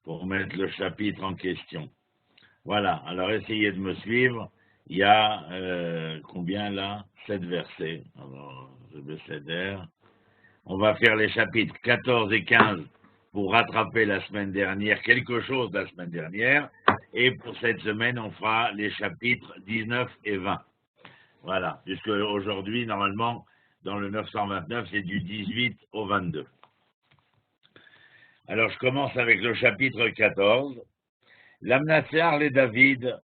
pour mettre le chapitre en question. Voilà, alors essayez de me suivre. Il y a combien là? 7 versets. Alors, je baisse d'air. On va faire les chapitres 14 et 15 pour rattraper la semaine dernière, quelque chose de la semaine dernière. Et pour cette semaine, on fera les chapitres 19 et 20. Voilà, puisque aujourd'hui, normalement, dans le 929, c'est du 18 au 22. Alors, je commence avec le chapitre 14. L'Amnatsear le David,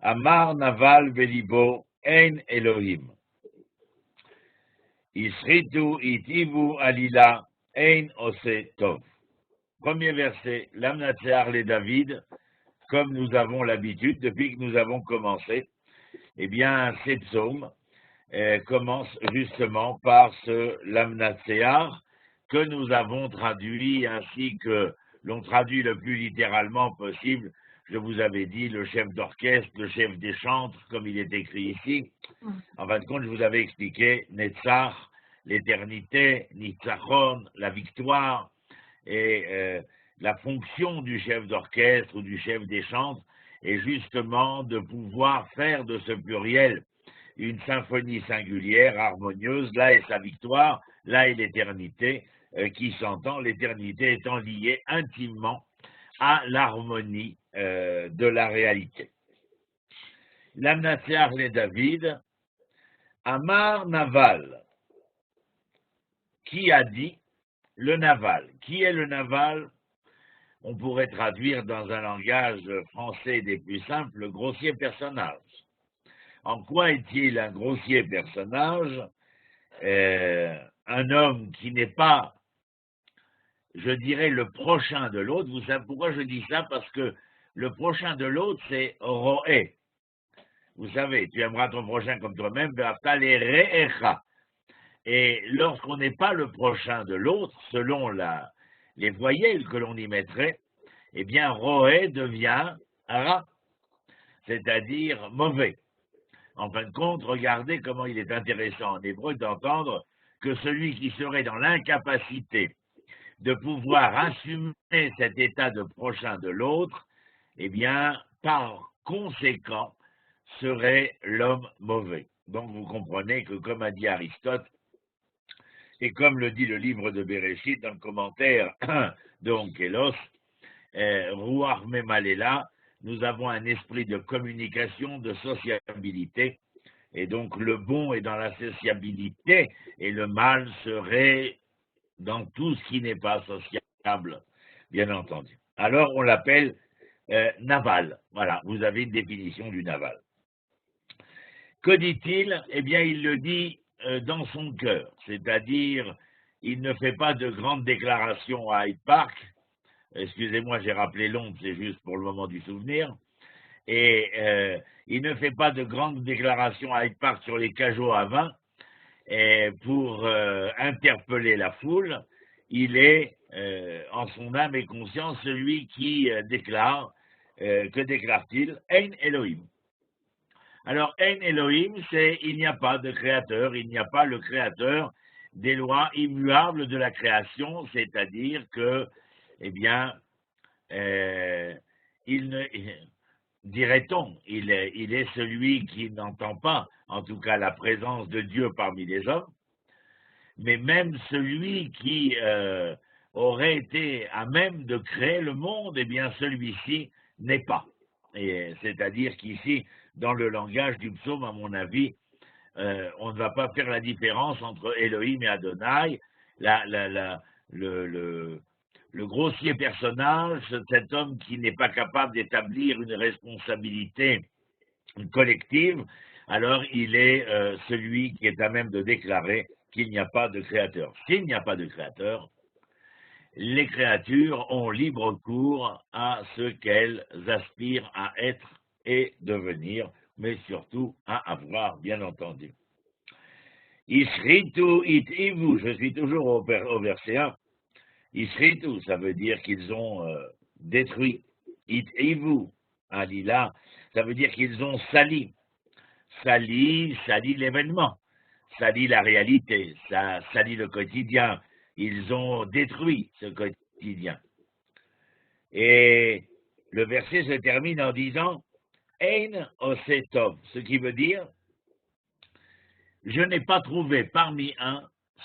Amar Naval Belibo, Ein Elohim. Ishritu itivu alila, Ein ose tov. Premier verset, l'Amnatsear le David, comme nous avons l'habitude, depuis que nous avons commencé, eh bien, ces psaumes commencent justement par ce l'Amnatsear que nous avons traduit ainsi que l'on traduit le plus littéralement possible. Je vous avais dit le chef d'orchestre, le chef des chantres, comme il est écrit ici. En fin de compte, je vous avais expliqué Netzach, l'éternité, Nitzachon, la victoire, et la fonction du chef d'orchestre ou du chef des chantres est justement de pouvoir faire de ce pluriel une symphonie singulière, harmonieuse. Là est sa victoire, là est l'éternité qui s'entend, l'éternité étant liée intimement à l'harmonie de la réalité. L'Amnatsear le David, Amar Naval, qui a dit le Naval. Qui est le Naval? On pourrait traduire dans un langage français des plus simples, le grossier personnage. En quoi est-il un grossier personnage? Un homme qui n'est pas, je dirais, le prochain de l'autre. Vous savez pourquoi je dis ça? Parce que le prochain de l'autre, c'est Roé. Vous savez, tu aimeras ton prochain comme toi-même, et lorsqu'on n'est pas le prochain de l'autre, selon les voyelles que l'on y mettrait, eh bien, Roé devient Ra, c'est-à-dire mauvais. En fin de compte, regardez comment il est intéressant en hébreu d'entendre que celui qui serait dans l'incapacité de pouvoir assumer cet état de prochain de l'autre, eh bien, par conséquent, serait l'homme mauvais. Donc, vous comprenez que, comme a dit Aristote, et comme le dit le livre de Bereshit dans le commentaire de Onkelos, Ruach Memalela, nous avons un esprit de communication, de sociabilité, et donc le bon est dans la sociabilité, et le mal serait dans tout ce qui n'est pas sociable, bien entendu. Alors on l'appelle naval. Voilà, vous avez une définition du naval. Que dit-il? Eh bien, il le dit dans son cœur, c'est-à-dire, il ne fait pas de grandes déclarations à Hyde Park. Excusez-moi, j'ai rappelé Londres, c'est juste pour le moment du souvenir. Et il ne fait pas de grandes déclarations à Hyde Park sur les cajots à vin pour interpeller la foule. Il est, en son âme et conscience, celui qui déclare, que déclare-t-il? Ein Elohim. Alors, Ein Elohim, c'est il n'y a pas de créateur, il n'y a pas le créateur des lois immuables de la création, c'est-à-dire que, eh bien, dirait-on, il est celui qui n'entend pas, en tout cas, la présence de Dieu parmi les hommes, mais même celui qui aurait été à même de créer le monde, eh bien, celui-ci n'est pas. Et c'est-à-dire qu'ici, dans le langage du psaume, à mon avis, on ne va pas faire la différence entre Elohim et Adonai. Le grossier personnage, cet homme qui n'est pas capable d'établir une responsabilité collective, alors il est celui qui est à même de déclarer qu'il n'y a pas de créateur. S'il n'y a pas de créateur, les créatures ont libre cours à ce qu'elles aspirent à être et devenir, mais surtout à avoir, bien entendu. Ishritu it ivu, je suis toujours au verset 1. Ishritu, ça veut dire qu'ils ont détruit. It ivu, alila, ça veut dire qu'ils ont sali l'événement, sali la réalité, ça salit le quotidien. Ils ont détruit ce quotidien. Et le verset se termine en disant Ein osetov, ce qui veut dire je n'ai pas trouvé parmi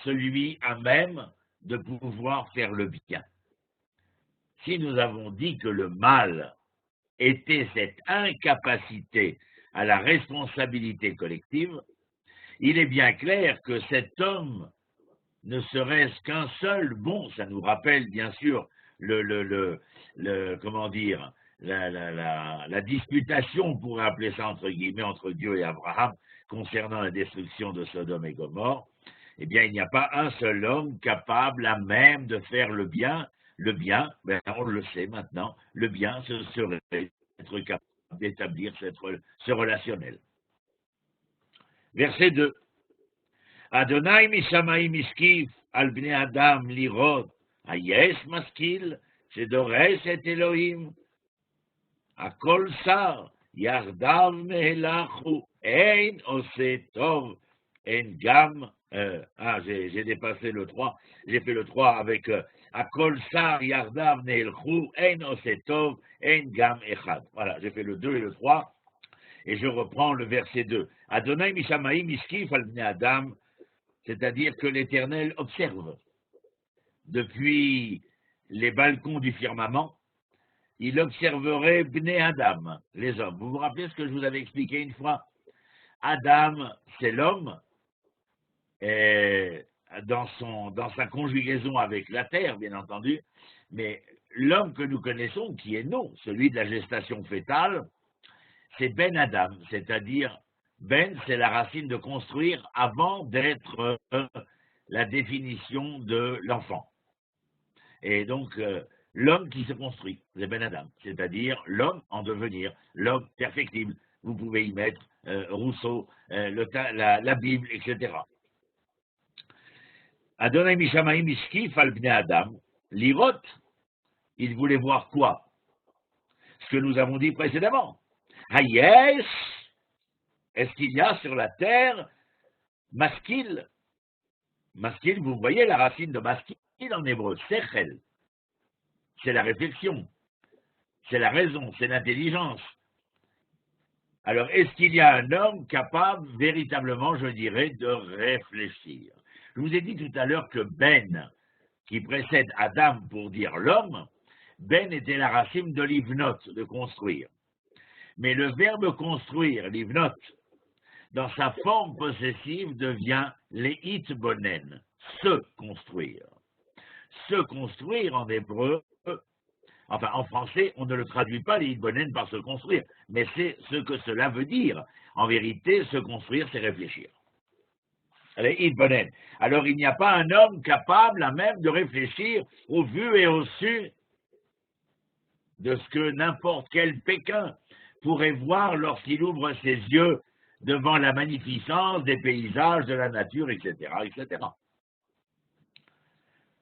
celui à même de pouvoir faire le bien. Si nous avons dit que le mal était cette incapacité à la responsabilité collective, il est bien clair que cet homme ne serait-ce qu'un seul bon, ça nous rappelle bien sûr comment dire, la disputation, on pourrait appeler ça entre guillemets, entre Dieu et Abraham, concernant la destruction de Sodome et Gomorrhe. Eh bien, il n'y a pas un seul homme capable à même de faire le bien. Le bien, ben, on le sait maintenant, le bien, ce serait être capable d'établir ce relationnel. Verset 2. Adonai mishamayim iskif al bnei adam lirot hayes maskil shedores et Elohim akol sar yardav mehelachu ein ose tov en gam j'ai dépassé le 3, j'ai fait le 3 avec akol sar yardav mehelachu ein ose tov en gam echad. Voilà, j'ai fait le 2 et le 3 et je reprends le verset 2. Adonai mishamayim iskif al bnei adam, c'est-à-dire que l'Éternel observe depuis les balcons du firmament, il observerait Bnei Adam, les hommes. Vous vous rappelez ce que je vous avais expliqué une fois? Adam, c'est l'homme, dans sa conjugaison avec la terre, bien entendu, mais l'homme que nous connaissons, qui est nous, celui de la gestation fétale, c'est Ben Adam, c'est-à-dire Ben, c'est la racine de construire avant d'être la définition de l'enfant. Et donc, l'homme qui se construit, c'est Ben Adam, c'est-à-dire l'homme en devenir, l'homme perfectible. Vous pouvez y mettre Rousseau, la Bible, etc. Adonai Mishamayim Ishkif al Bnei Adam, l'Irot, il voulait voir quoi? Ce que nous avons dit précédemment. Hayes, est-ce qu'il y a sur la terre maskil? Maskil, vous voyez la racine de maskil en hébreu, sechel. C'est la réflexion, c'est la raison, c'est l'intelligence. Alors, est-ce qu'il y a un homme capable, véritablement, je dirais, de réfléchir? Je vous ai dit tout à l'heure que Ben, qui précède Adam pour dire l'homme, Ben était la racine de livnot, de construire. Mais le verbe construire, livnot, dans sa forme possessive, devient leitbonen, se construire. Se construire en hébreu, enfin en français, on ne le traduit pas leitbonen par se construire, mais c'est ce que cela veut dire. En vérité, se construire, c'est réfléchir. Leitbonen. Alors il n'y a pas un homme capable à même de réfléchir au vu et au su de ce que n'importe quel Pékin pourrait voir lorsqu'il ouvre ses yeux devant la magnificence des paysages, de la nature, etc., etc.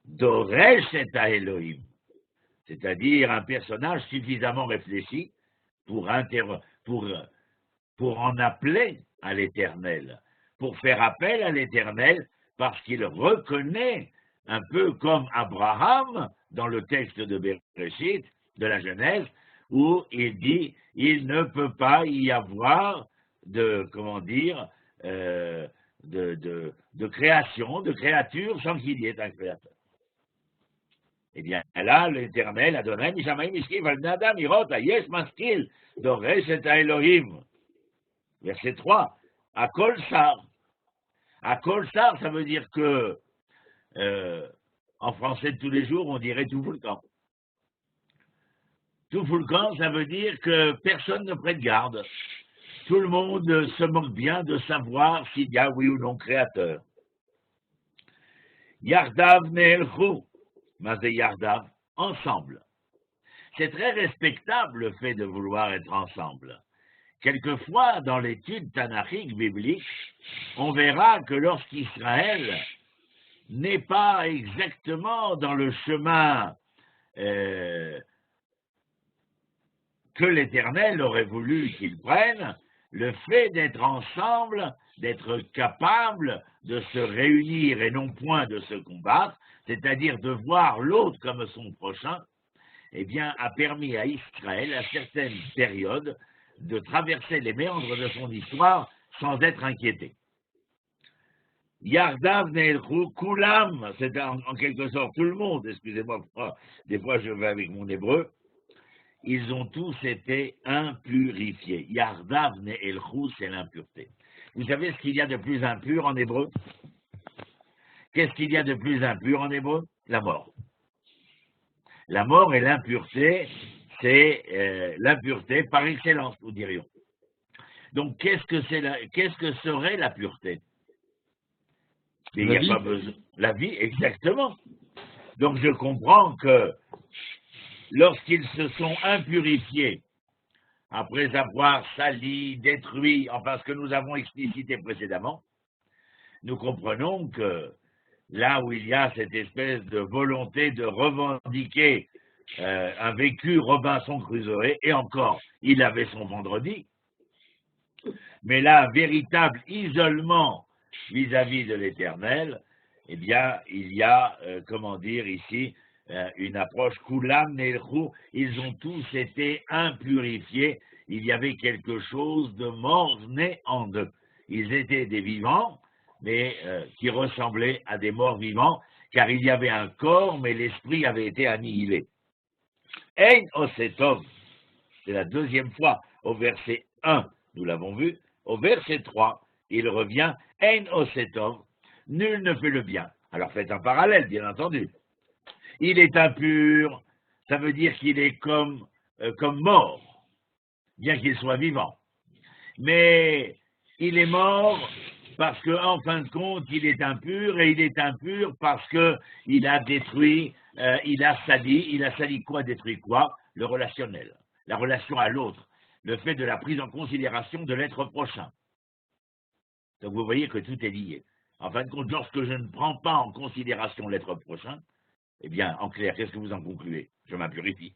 Doresh et à Elohim, c'est-à-dire un personnage suffisamment réfléchi pour en appeler à l'Éternel, pour faire appel à l'Éternel, parce qu'il reconnaît, un peu comme Abraham, dans le texte de Bereshit, de la Genèse, où il dit, il ne peut pas y avoir de création, de créature, sans qu'il y ait un créateur. Eh bien, là, l'Éternel a donné, Mishamayim Ishkif al Bnei Adam, Irot, Hayes Maskil, Doresh et Elohim. Verset 3, Akol Sar. Akol Sar, ça veut dire que, en français de tous les jours, on dirait tout volcan. Tout volcan, ça veut dire que personne ne prête garde. Tout le monde se moque bien de savoir s'il y a oui ou non créateur. Yardav ne'elchu, mazé Yardav, ensemble. C'est très respectable le fait de vouloir être ensemble. Quelquefois, dans l'étude tanachique biblique, on verra que lorsqu'Israël n'est pas exactement dans le chemin que l'Éternel aurait voulu qu'il prenne, le fait d'être ensemble, d'être capable de se réunir et non point de se combattre, c'est-à-dire de voir l'autre comme son prochain, eh bien, a permis à Israël, à certaines périodes, de traverser les méandres de son histoire sans être inquiété. Yardav Neelchou Kulam, c'est en quelque sorte tout le monde, excusez-moi, des fois je vais avec mon hébreu, ils ont tous été impurifiés. Yardav Neelchou, c'est l'impureté. Vous savez ce qu'il y a de plus impur en hébreu? Qu'est-ce qu'il y a de plus impur en hébreu? La mort. La mort et l'impureté, c'est l'impureté par excellence, nous dirions. Donc, qu'est-ce que serait la pureté? Mais il n'y a pas besoin. La vie, exactement. Donc, je comprends que lorsqu'ils se sont impurifiés, après avoir sali, détruit, enfin ce que nous avons explicité précédemment, nous comprenons que là où il y a cette espèce de volonté de revendiquer un vécu Robinson Crusoe, et encore, il avait son vendredi, mais là, un véritable isolement vis-à-vis de l'Éternel, eh bien, il y a, ici, une approche Kulam Neelchou, ils ont tous été impurifiés, il y avait quelque chose de mort né en eux. Ils étaient des vivants, mais qui ressemblaient à des morts vivants, car il y avait un corps, mais l'esprit avait été annihilé. Ein Osetov, c'est la deuxième fois, au verset 1, nous l'avons vu, au verset 3, il revient, Ein Osetov, nul ne fait le bien. Alors faites un parallèle, bien entendu. Il est impur, ça veut dire qu'il est comme mort, bien qu'il soit vivant. Mais il est mort parce qu'en fin de compte, il est impur, et il est impur parce qu'il a détruit, il a sali quoi, détruit quoi? Le relationnel, la relation à l'autre, le fait de la prise en considération de l'être prochain. Donc vous voyez que tout est lié. En fin de compte, lorsque je ne prends pas en considération l'être prochain, eh bien, en clair, qu'est-ce que vous en concluez? Je m'impurifie.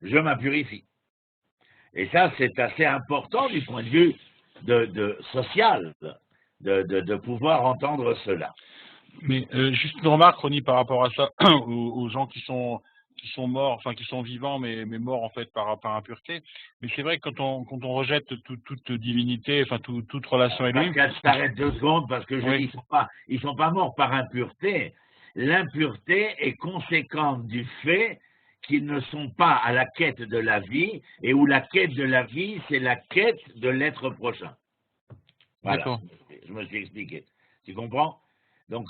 Je m'impurifie. Et ça, c'est assez important du point de vue social, de pouvoir entendre cela. Mais juste une remarque, Ronnie, par rapport à ça, aux gens qui sont morts, enfin qui sont vivants, mais morts en fait par impureté. Mais c'est vrai que quand on rejette toute divinité, enfin toute relation avec lui. Je t'arrête 2 secondes parce que je dis ils sont pas morts par impureté. L'impureté est conséquente du fait qu'ils ne sont pas à la quête de la vie, et où la quête de la vie, c'est la quête de l'être prochain. Voilà, je me suis expliqué. Tu comprends? Donc,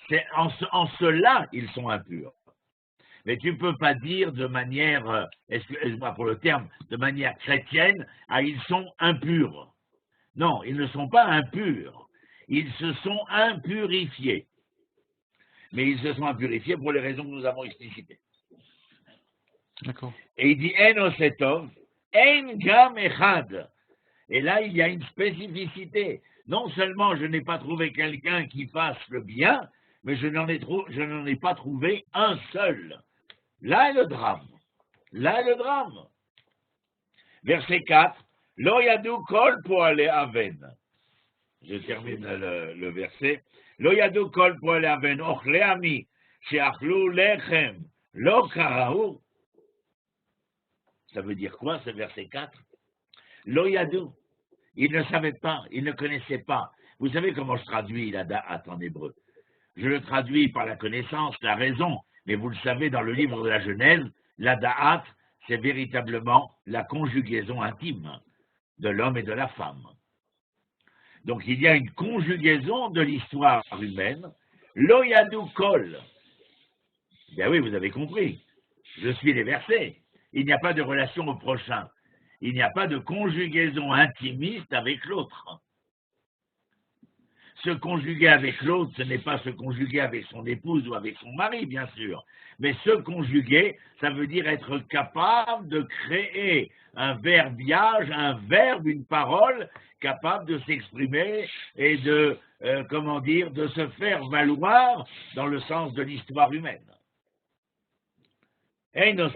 c'est en cela, ils sont impurs. Mais tu ne peux pas dire de manière, excuse-moi pour le terme, de manière chrétienne, ils sont impurs. Non, ils ne sont pas impurs. Ils se sont impurifiés. Mais ils se sont impurifiés pour les raisons que nous avons explicitées. D'accord. Et il dit En Osetov, En Gam Echad. Et là, il y a une spécificité. Non seulement je n'ai pas trouvé quelqu'un qui fasse le bien, mais je n'en ai pas trouvé un seul. Là est le drame. Là est le drame. Verset 4. Lo yadu kol poale aven. Je termine le verset. Lo yadu kol poale aven. Ochle ami. Sheachlu lechem. Lo karahu. Ça veut dire quoi, ce verset 4? Lo yadu. Ils ne savaient pas, ils ne connaissaient pas. Vous savez comment je traduis la da'at en hébreu? Je le traduis par la connaissance, la raison, mais vous le savez, dans le livre de la Genèse, la da'at, c'est véritablement la conjugaison intime de l'homme et de la femme. Donc il y a une conjugaison de l'histoire humaine, lo yadu kol. Bien oui, vous avez compris, je suis les versets. Il n'y a pas de relation au prochain. Il n'y a pas de conjugaison intimiste avec l'autre. Se conjuguer avec l'autre, ce n'est pas se conjuguer avec son épouse ou avec son mari, bien sûr. Mais se conjuguer, ça veut dire être capable de créer un verbiage, un verbe, une parole, capable de s'exprimer et de se faire valoir dans le sens de l'histoire humaine.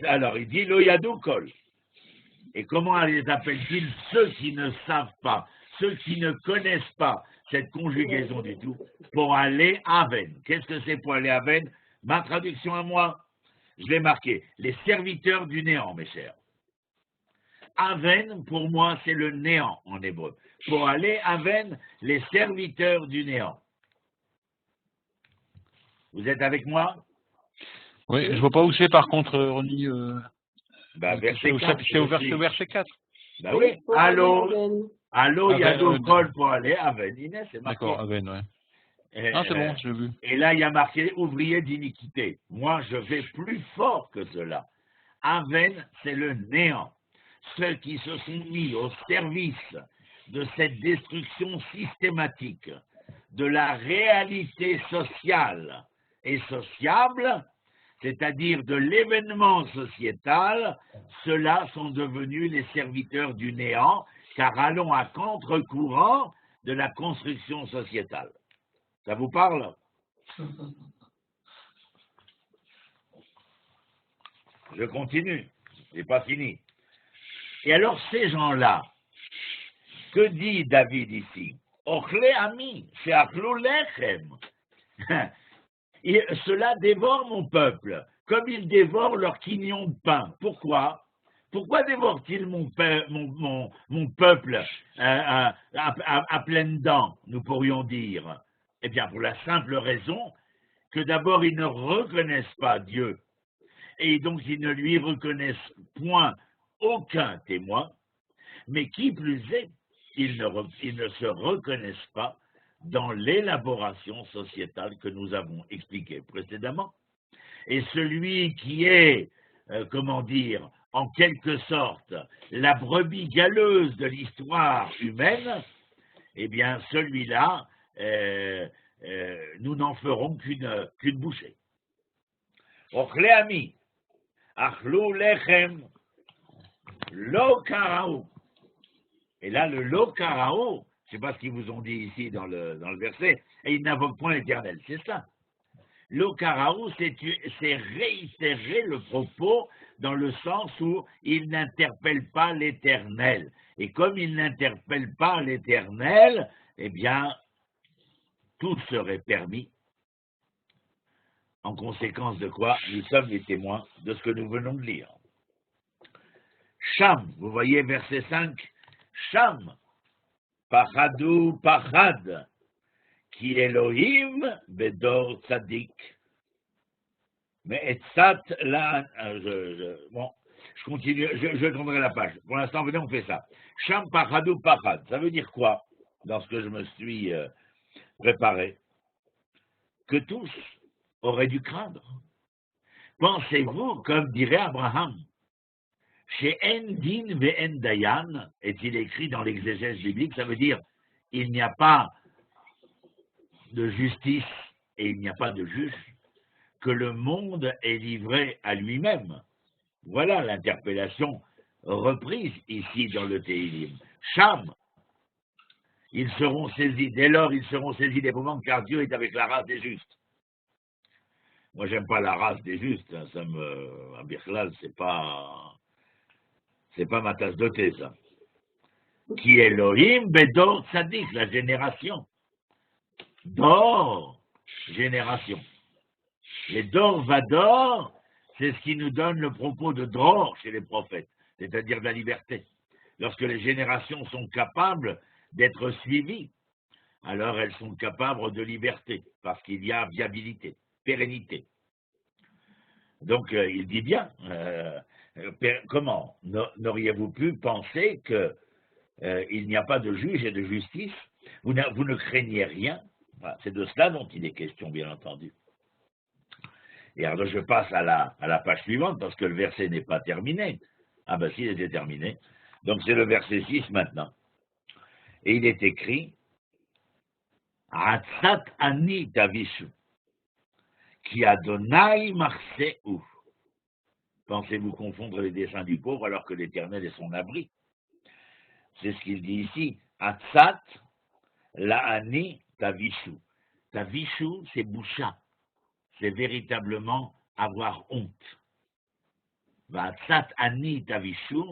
Alors, il dit, lo yadu kol. Et comment les appelle-t-il? Ceux qui ne savent pas, ceux qui ne connaissent pas cette conjugaison du tout, pour aller à Aven. Qu'est-ce que c'est pour aller à Aven? Ma traduction à moi, je l'ai marqué, les serviteurs du néant, mes chers. Aven, pour moi, c'est le néant en hébreu. Pour aller, Aven, les serviteurs du néant. Vous êtes avec moi? Oui, je vois pas où c'est par contre, Ronnie. Verset 4. C'est au verset 4. Ben oui, allô, il y a deux cols pour aller, Aven, Inès, c'est marqué. D'accord, Aven, ouais. Ah, c'est bon, j'ai vu. Et là, il y a marqué ouvrier d'iniquité. Moi, je vais plus fort que cela. Aven, c'est le néant. Ceux qui se sont mis au service de cette destruction systématique de la réalité sociale et sociable, c'est-à-dire de l'événement sociétal, ceux-là sont devenus les serviteurs du néant, car allons à contre-courant de la construction sociétale. Ça vous parle? Je continue, j'ai pas fini. Et alors ces gens-là, que dit David ici? Ochle ami, c'est achlou lechem. Cela dévore mon peuple, comme ils dévorent leur quignon de pain. Pourquoi? Pourquoi dévore-t-il mon peuple à pleines dents, nous pourrions dire? Eh bien, pour la simple raison que d'abord, ils ne reconnaissent pas Dieu, et donc ils ne lui reconnaissent point aucun témoin, mais qui plus est, ils ne se reconnaissent pas dans l'élaboration sociétale que nous avons expliquée précédemment. Et celui qui est, en quelque sorte, la brebis galeuse de l'histoire humaine, eh bien, celui-là, nous n'en ferons qu'une bouchée. Ochle ami, achlou lechem, lo karaou. Et là, le lo karaou, je ne sais pas ce qu'ils vous ont dit ici dans le verset, et ils n'invoquent point l'Éternel, c'est ça. Lo karaou, c'est réitérer le propos dans le sens où il n'interpelle pas l'Éternel. Et comme il n'interpelle pas l'Éternel, eh bien, tout serait permis. En conséquence de quoi, nous sommes les témoins de ce que nous venons de lire. Cham, vous voyez verset 5, Cham, Pachadou Pachad, qui Elohim Bedor Tzadik. Mais Etzat là, je continue, je tournerai la page. Pour l'instant, venez, on fait ça. Cham Pachadou Pachad, ça veut dire quoi, dans ce que je me suis préparé? Que tous auraient dû craindre. Pensez-vous, comme dirait Abraham, chez Endin ve'en Dayan, est-il écrit dans l'exégèse biblique, ça veut dire il n'y a pas de justice et il n'y a pas de juge, que le monde est livré à lui-même. Voilà l'interpellation reprise ici dans le Téhilim. Cham, ils seront saisis, dès lors ils seront saisis d'épouvantes, car Dieu est avec la race des justes. Moi j'aime pas la race des justes, hein, à Birklal, c'est pas ma tasse de thé, ça. Qui est Elohim Bedor Tzadik, la génération. Dor, génération. Les Dor Vador, c'est ce qui nous donne le propos de Dror chez les prophètes, c'est-à-dire de la liberté. Lorsque les générations sont capables d'être suivies, alors elles sont capables de liberté, parce qu'il y a viabilité, pérennité. Donc il dit bien, comment n'auriez-vous pu penser qu'il n'y a pas de juge et de justice? Vous ne craignez rien. Voilà, c'est de cela dont il est question, bien entendu. Et alors je passe à la page suivante, parce que le verset n'est pas terminé. Ah ben si, il était terminé. Donc c'est le verset 6 maintenant. Et il est écrit Atzat ani tavishu, qui Adonai marseu. Pensez-vous confondre les desseins du pauvre alors que l'Éternel est son abri? C'est ce qu'il dit ici. Atzat la'ani tavishu. Tavishu, c'est boucha. C'est véritablement avoir honte. Atzat ani tavishu,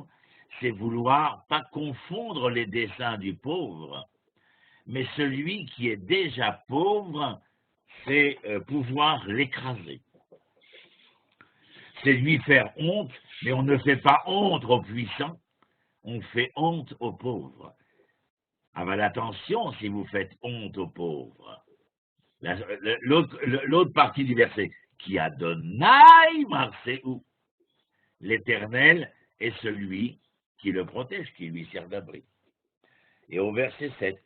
c'est vouloir pas confondre les desseins du pauvre, mais celui qui est déjà pauvre, c'est pouvoir l'écraser. c'est lui faire honte, mais on ne fait pas honte aux puissants, on fait honte aux pauvres. Ah ben attention si vous faites honte aux pauvres. L'autre partie du verset, qui a Adonai Marseou, l'Éternel est celui qui le protège, qui lui sert d'abri. Et au verset 7,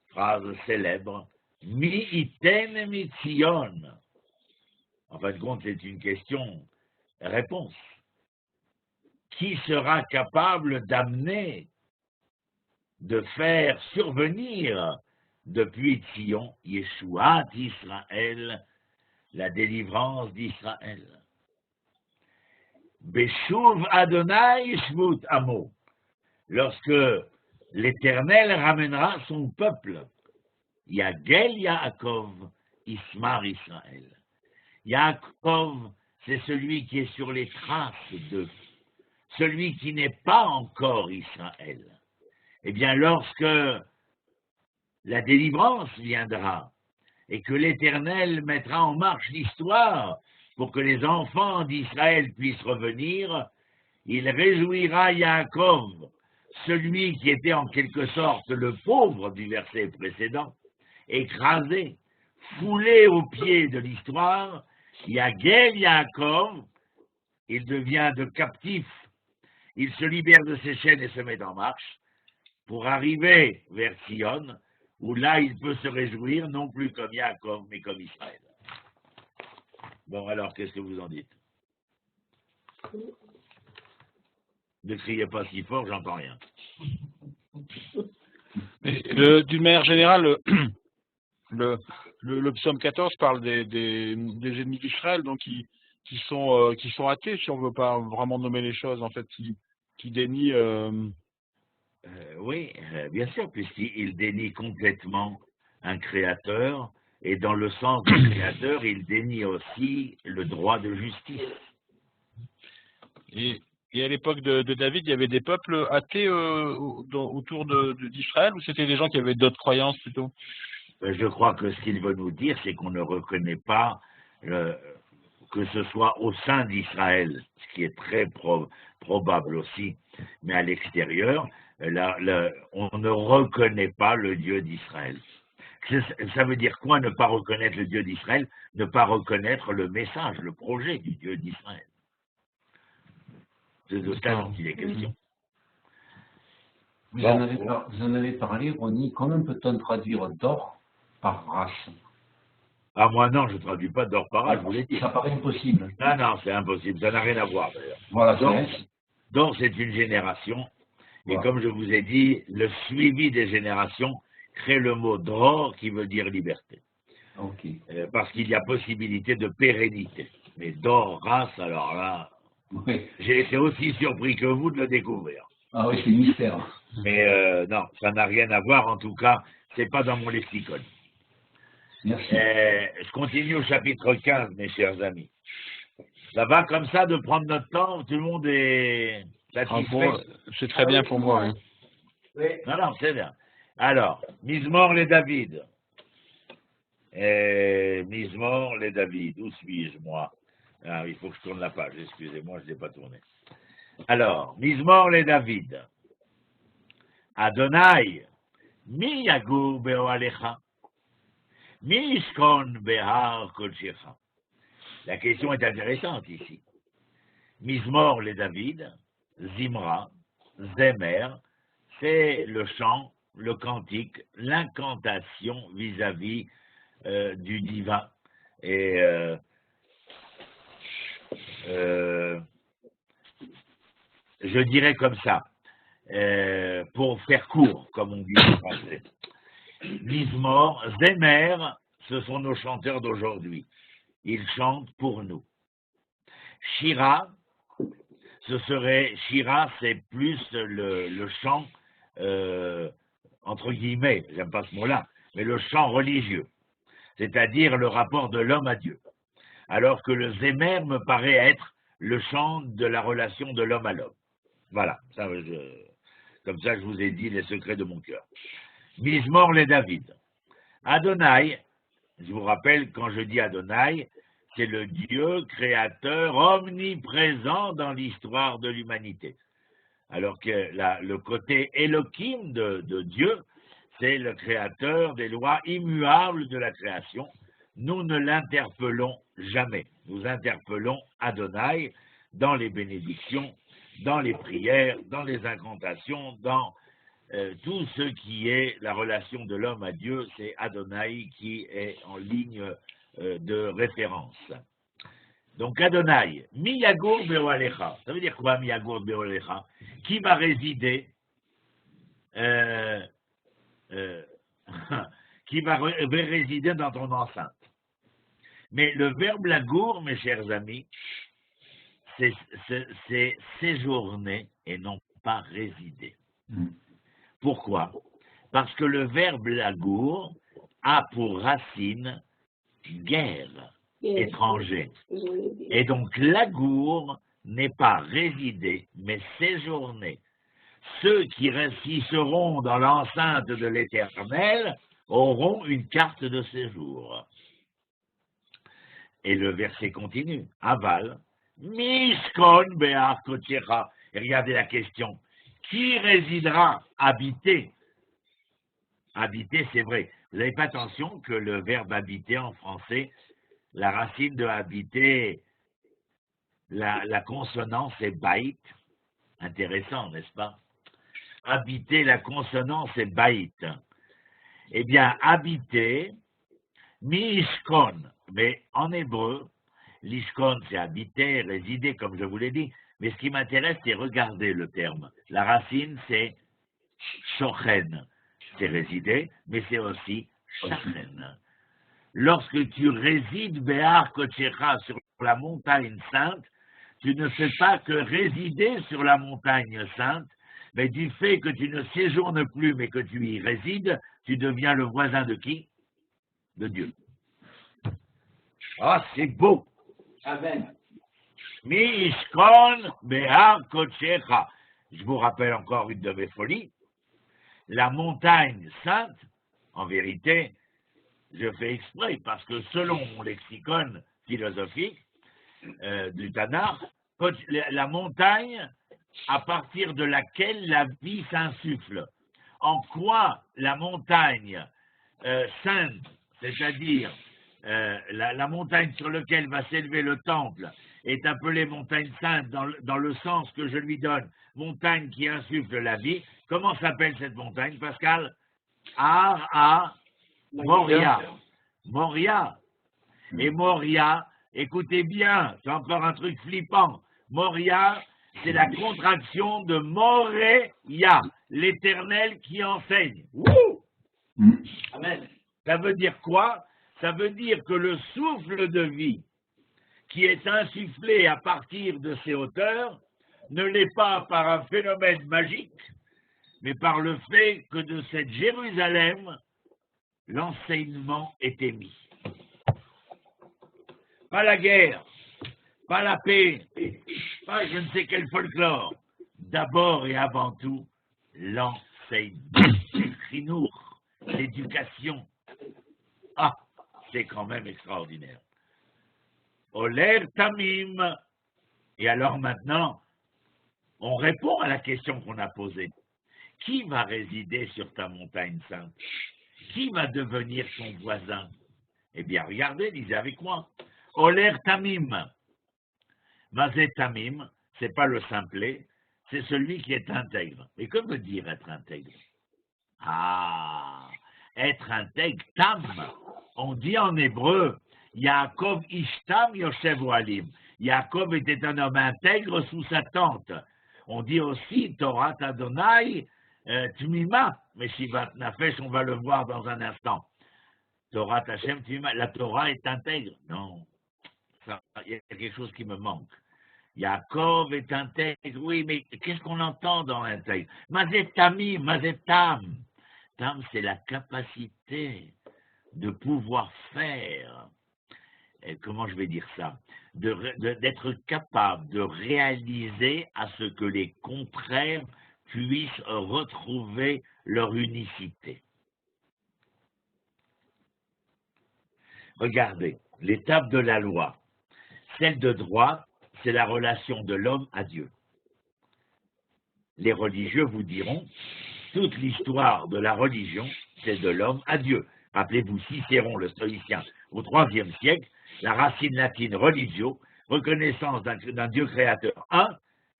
phrase célèbre, Mi iten mi Tzion. En fin de compte, c'est une question-réponse. Qui sera capable d'amener, de faire survenir depuis Tzion, Yeshua d'Israël, la délivrance d'Israël. Beshuv Adonai Shvut Amo, lorsque l'Éternel ramènera son peuple, Yagel Yaakov, Ismar Israël. Yaakov, c'est celui qui est sur les traces d'eux, celui qui n'est pas encore Israël. Eh bien, lorsque la délivrance viendra et que l'Éternel mettra en marche l'histoire pour que les enfants d'Israël puissent revenir, il réjouira Yaakov, celui qui était en quelque sorte le pauvre du verset précédent, écrasé, foulé aux pieds de l'histoire. Yagel Yaakov, il devient de captif, il se libère de ses chaînes et se met en marche pour arriver vers Sion, où là il peut se réjouir, non plus comme Yaakov, mais comme Israël. Bon, alors, qu'est-ce que vous en dites? Ne criez pas si fort, j'entends rien. D'une manière générale, le psaume 14 parle des ennemis d'Israël, donc qui sont athées, si on ne veut pas vraiment nommer les choses, en fait, qui dénient... Oui, bien sûr, puisqu'il dénie complètement un créateur, et dans le sens du créateur, il dénie aussi le droit de justice. Et à l'époque de David, il y avait des peuples athées autour d'Israël, ou c'était des gens qui avaient d'autres croyances plutôt? Je crois que ce qu'il veut nous dire, c'est qu'on ne reconnaît pas que ce soit au sein d'Israël, ce qui est très probable aussi, mais à l'extérieur, on ne reconnaît pas le Dieu d'Israël. Ça veut dire quoi, ne pas reconnaître le Dieu d'Israël? Ne pas reconnaître le message, le projet du Dieu d'Israël. C'est de ça dont il est question. Vous en avez parlé, Ronnie. Comment peut-on traduire d'or par race? Ah, moi non, je ne traduis pas d'or par race, je vous l'ai dit. Ça paraît impossible. Ah non, c'est impossible, ça n'a rien à voir d'ailleurs. Voilà, d'or, c'est une génération. Et voilà. comme je vous ai dit, le suivi des générations crée le mot dror qui veut dire liberté. Okay. Parce qu'il y a possibilité de pérennité. Mais d'or, race, alors là, oui. J'ai été aussi surpris que vous de le découvrir. Ah oui, c'est mystère. Mais non, ça n'a rien à voir, en tout cas, c'est pas dans mon lexicon. Merci. Je continue au chapitre 15, mes chers amis. Ça va comme ça de prendre notre temps, tout le monde est satisfait. Bon, c'est très bien pour moi. Hein. Oui. Non, c'est bien. Alors, Mizmor les David. Mizmor les David. Où suis-je, moi? Ah, il faut que je tourne la page, excusez-moi, je ne l'ai pas tournée. Alors, Mizmor les David. Adonai, mi yagur be'oalecha, mi yishkon behar kodshecha. La question est intéressante ici. Mizmor les David, Zimra, Zemer, c'est le chant, le cantique, l'incantation vis-à-vis du divin. Et je dirais comme ça, pour faire court, comme on dit en français. Mizmor, Zemer, ce sont nos chanteurs d'aujourd'hui. Ils chantent pour nous. Shira, Shira, c'est plus le chant, entre guillemets, j'aime pas ce mot-là, mais le chant religieux, c'est-à-dire le rapport de l'homme à Dieu. Alors que le Zemer me paraît être le chant de la relation de l'homme à l'homme. Voilà, comme ça je vous ai dit les secrets de mon cœur. Mizmor les David. Adonai, je vous rappelle, quand je dis Adonai, c'est le Dieu créateur omniprésent dans l'histoire de l'humanité. Alors que le côté Elohim de Dieu, c'est le créateur des lois immuables de la création. Nous ne l'interpellons jamais. Nous interpellons Adonai dans les bénédictions, dans les prières, dans les incantations, dans tout ce qui est la relation de l'homme à Dieu, c'est Adonai qui est en ligne de référence. Donc Adonai, Miyagur Be'oalecha. Ça veut dire quoi Miyagur Be'oalecha? Qui va résider qui va résider dans ton enceinte. Mais le verbe lagour, mes chers amis, c'est séjourner et non pas résider. Pourquoi? Parce que le verbe lagour a pour racine guerre, étranger. Et donc lagour n'est pas résider, mais séjourner. Ceux qui seront dans l'enceinte de l'Éternel auront une carte de séjour. Et le verset continue. Aval, Mishkon Be'ar Kochecha. Et regardez la question. Qui résidera? Habiter. Habiter, c'est vrai. Vous n'avez pas attention que le verbe habiter en français, la racine de habiter, la consonance est bait. Intéressant, n'est-ce pas? Habiter, la consonance est bait. Eh bien, habiter, mishkon. Mais en hébreu, l'ishkon, c'est habiter, résider, comme je vous l'ai dit. Mais ce qui m'intéresse, c'est regarder le terme. La racine, c'est shochen. C'est résider, mais c'est aussi shachen. Lorsque tu résides Béar Kochecha sur la montagne sainte, tu ne fais pas que résider sur la montagne sainte, mais du fait que tu ne séjournes plus, mais que tu y résides, tu deviens le voisin de qui? De Dieu. Ah, c'est beau. Amen. Mishkon Be'ar Kochecha. Je vous rappelle encore une de mes folies. La montagne sainte, en vérité, je fais exprès, parce que selon mon lexicon philosophique du Tanakh, la montagne à partir de laquelle la vie s'insuffle. En quoi la montagne sainte, c'est-à-dire la montagne sur laquelle va s'élever le temple, est appelée montagne sainte dans le sens que je lui donne, montagne qui insuffle la vie. Comment s'appelle cette montagne, Pascal? Moria. Moria. Et Moria, écoutez bien, c'est encore un truc flippant. Moria, c'est la contraction de Moréia, l'Éternel qui enseigne. Wouh! Amen. Ça veut dire quoi? Ça veut dire que le souffle de vie qui est insufflé à partir de ces hauteurs ne l'est pas par un phénomène magique, mais par le fait que de cette Jérusalem, l'enseignement est émis. Pas la guerre, pas la paix, pas je ne sais quel folklore. D'abord et avant tout, l'enseignement. Chinour, l'éducation. Ah, c'est quand même extraordinaire. Oler Tamim. Et alors maintenant, on répond à la question qu'on a posée. Qui va résider sur ta montagne sainte? Qui va devenir ton voisin? Eh bien, regardez, lisez avec moi. Oler Tamim. Mazé Tamim, c'est pas le simplet, c'est celui qui est intègre. Et que veut dire être intègre? Ah, être intègre, tam. On dit en hébreu, Yaakov Ishtam Yoshev Oalim. Yaakov était un homme intègre sous sa tente. On dit aussi Torah Adonai Tmima, mais Shivat Nafesh, on va le voir dans un instant. Torah Hashem Tmima, la Torah est intègre. Non, il y a quelque chose qui me manque. Yaakov est intègre, oui, mais qu'est-ce qu'on entend dans intègre? Mazetami, Mazetam. Tam, c'est la capacité de pouvoir faire, comment je vais dire ça, d'être capable de réaliser à ce que les contraires puissent retrouver leur unicité. Regardez, l'étape de la loi. Celle de droit, c'est la relation de l'homme à Dieu. Les religieux vous diront, toute l'histoire de la religion, c'est de l'homme à Dieu. Rappelez-vous Cicéron, le stoïcien, au IIIe siècle, la racine latine religio, reconnaissance d'un Dieu créateur un,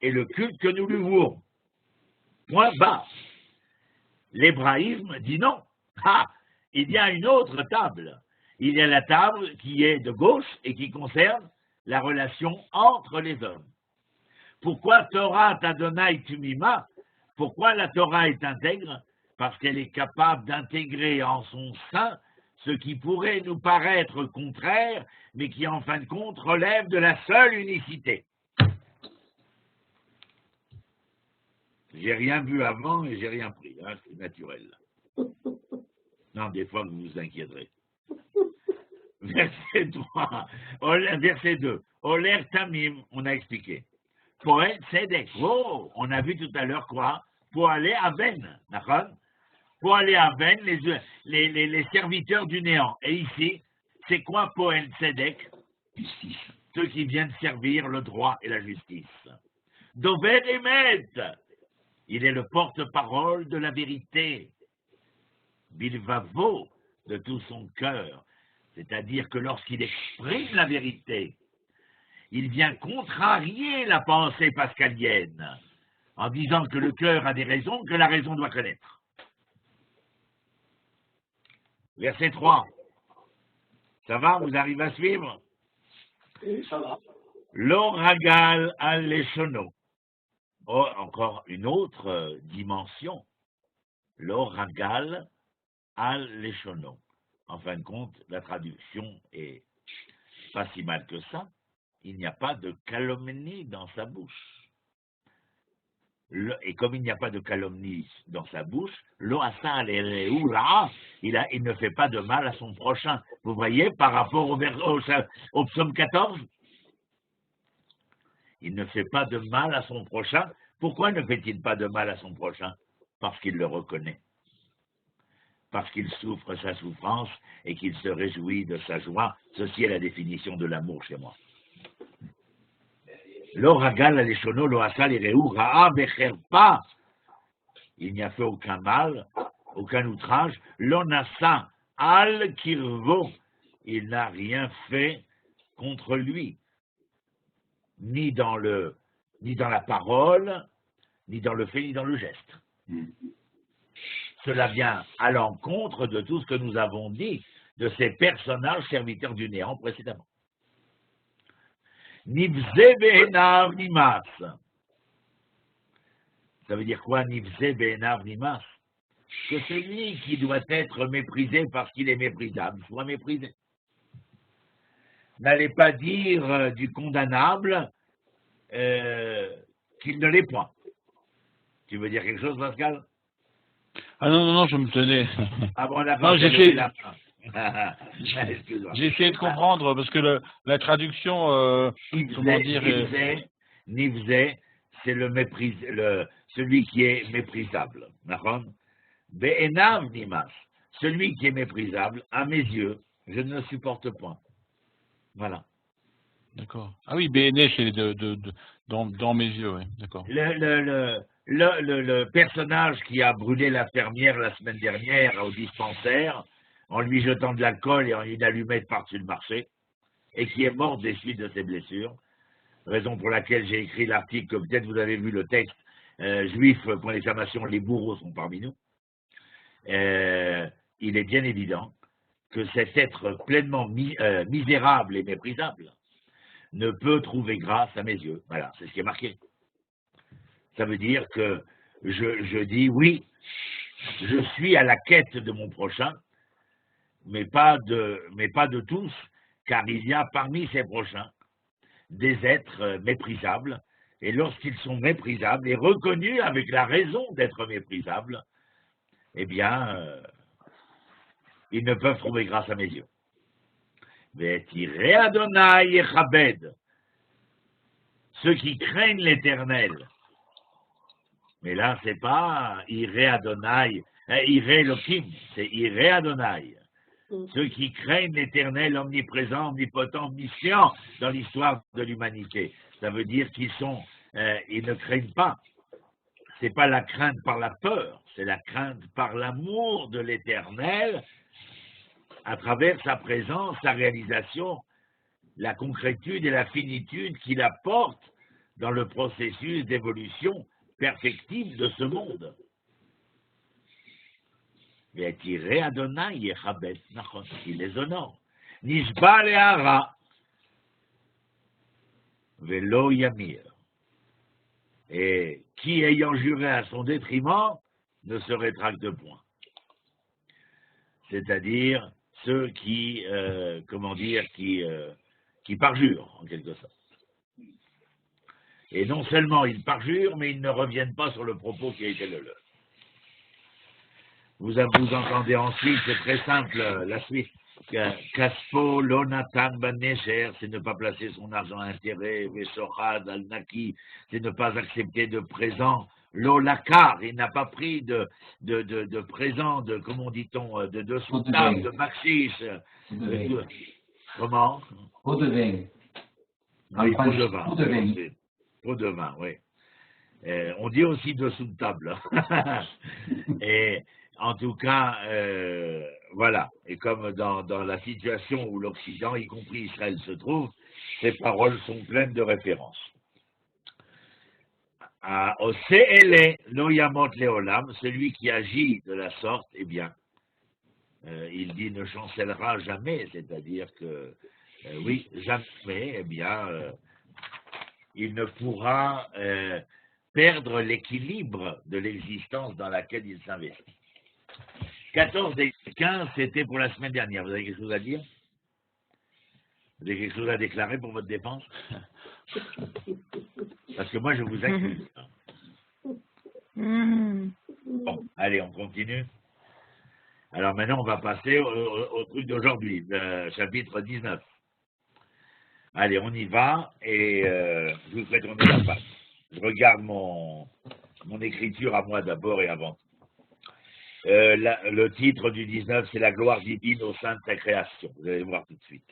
et le culte que nous lui vouons. Point bas. L'hébraïsme dit non. Ah, il y a une autre table. Il y a la table qui est de gauche et qui concerne la relation entre les hommes. Pourquoi Torah Adonai Tumima? Pourquoi la Torah est intègre? Parce qu'elle est capable d'intégrer en son sein ce qui pourrait nous paraître contraire, mais qui en fin de compte relève de la seule unicité. J'ai rien vu avant et j'ai rien pris, hein, c'est naturel. Non, des fois vous vous inquiéterez. Verset 3, verset 2, Oler Tamim, on a expliqué. Poël Tzedek, oh, on a vu tout à l'heure quoi? Pour aller à Ben, d'accord? Pour aller à Ben, les serviteurs du néant. Et ici, c'est quoi Poël Tzedek? Justice. Ceux qui viennent servir le droit et la justice. Dover Emet, il est le porte-parole de la vérité. Bilvavo, de tout son cœur. C'est-à-dire que lorsqu'il exprime la vérité, il vient contrarier la pensée pascalienne en disant que le cœur a des raisons que la raison doit connaître. Verset 3. Ça va? Vous arrivez à suivre? Oui, ça va. L'oragal al-leshono. Oh, encore une autre dimension. L'oragal al-leshono. En fin de compte, la traduction est pas si mal que ça. Il n'y a pas de calomnie dans sa bouche. Et comme il n'y a pas de calomnie dans sa bouche, l'oasa il ne fait pas de mal à son prochain. Vous voyez, par rapport au psaume 14, il ne fait pas de mal à son prochain. Pourquoi ne fait-il pas de mal à son prochain? Parce qu'il le reconnaît. Parce qu'il souffre sa souffrance et qu'il se réjouit de sa joie. Ceci est la définition de l'amour chez moi. L'oragal aleshono lo asa l'ireu ra'a becherpa. Il n'y a fait aucun mal, aucun outrage. L'onasa al kirvo. Il n'a rien fait contre lui, ni dans la parole, ni dans le fait, ni dans le geste. Cela vient à l'encontre de tout ce que nous avons dit de ces personnages serviteurs du néant précédemment. Nivze be'enav nimas. Ça veut dire quoi, Nivze be'enav nimas? Que celui qui doit être méprisé parce qu'il est méprisable soit méprisé. N'allez pas dire du condamnable qu'il ne l'est point. Tu veux dire quelque chose, Pascal? Ah non, je me tenais. Ah bon, d'accord. Non, Excuse-moi. j'ai essayé de comprendre, parce que la traduction, comment dire... Nivze, c'est le mépris, celui qui est méprisable. D'accord? Be'enav nimas, celui qui est méprisable, à mes yeux, je ne le supporte point. Voilà. D'accord. Ah oui, BN, c'est dans mes yeux, oui, d'accord. Le personnage qui a brûlé l'infirmière la semaine dernière au dispensaire en lui jetant de l'alcool et en une allumette par-dessus le marché et qui est mort des suites de ses blessures, raison pour laquelle j'ai écrit l'article que peut-être vous avez vu le texte juif, point d'exclamation, les bourreaux sont parmi nous. Il est bien évident que cet être pleinement misérable et méprisable ne peut trouver grâce à mes yeux. Voilà, c'est ce qui est marqué. Ça veut dire que je dis oui, je suis à la quête de mon prochain, mais pas de tous, car il y a parmi ces prochains des êtres méprisables, et lorsqu'ils sont méprisables et reconnus avec la raison d'être méprisables, eh bien, ils ne peuvent trouver grâce à mes yeux. Ve'tirei Adonai yechabed, ceux qui craignent l'Éternel. Mais là, c'est pas Iré Adonai, Iré Elohim, c'est Iré Adonai. ceux qui craignent l'Éternel omniprésent, omnipotent, omniscient dans l'histoire de l'humanité. Ça veut dire qu'ils ils ne craignent pas. C'est pas la crainte par la peur, c'est la crainte par l'amour de l'Éternel à travers sa présence, sa réalisation, la concrétude et la finitude qu'il apporte dans le processus d'évolution perfectible de ce monde. Ve'tirei Adonai yechabet, nachon, il les honore. Nishba le'ara, ve'lo yamir. Et qui, ayant juré à son détriment, ne se rétracte point. C'est-à-dire ceux qui, qui parjurent, en quelque sorte. Et non seulement ils parjurent, mais ils ne reviennent pas sur le propos qui a été le leur. Vous entendez ensuite, c'est très simple, la suite. Kaspo, Lonatan, Banesher, c'est ne pas placer son argent à intérêt, Vesochad, Al-Naki, c'est ne pas accepter de présent. L'olakar, il n'a pas pris de présent, de, comment dit-on, de dessous de table, de bakshish. Comment? Pot de vin. Oui, pot de vin. Pot de vin. Pot de vin, oui. On dit aussi dessous de table. Et en tout cas, voilà. Et comme dans la situation où l'Occident, y compris Israël, se trouve, ces paroles sont pleines de références. Ose'ele lo yamot leolam, celui qui agit de la sorte, eh bien, il dit ne chancellera jamais, c'est-à-dire que, oui, jamais, eh bien, il ne pourra perdre l'équilibre de l'existence dans laquelle il s'investit. 14 et 15, c'était pour la semaine dernière. Vous avez quelque chose à dire? Vous avez quelque chose à déclarer pour votre défense? Parce que moi, je vous accuse. Bon, allez, on continue. Alors maintenant, on va passer au truc d'aujourd'hui, le chapitre 19. Allez, on y va, et je vous ferai tourner la page. Je regarde mon écriture à moi d'abord et avant. Le titre du 19, c'est la gloire divine au sein de sa création. Vous allez voir tout de suite.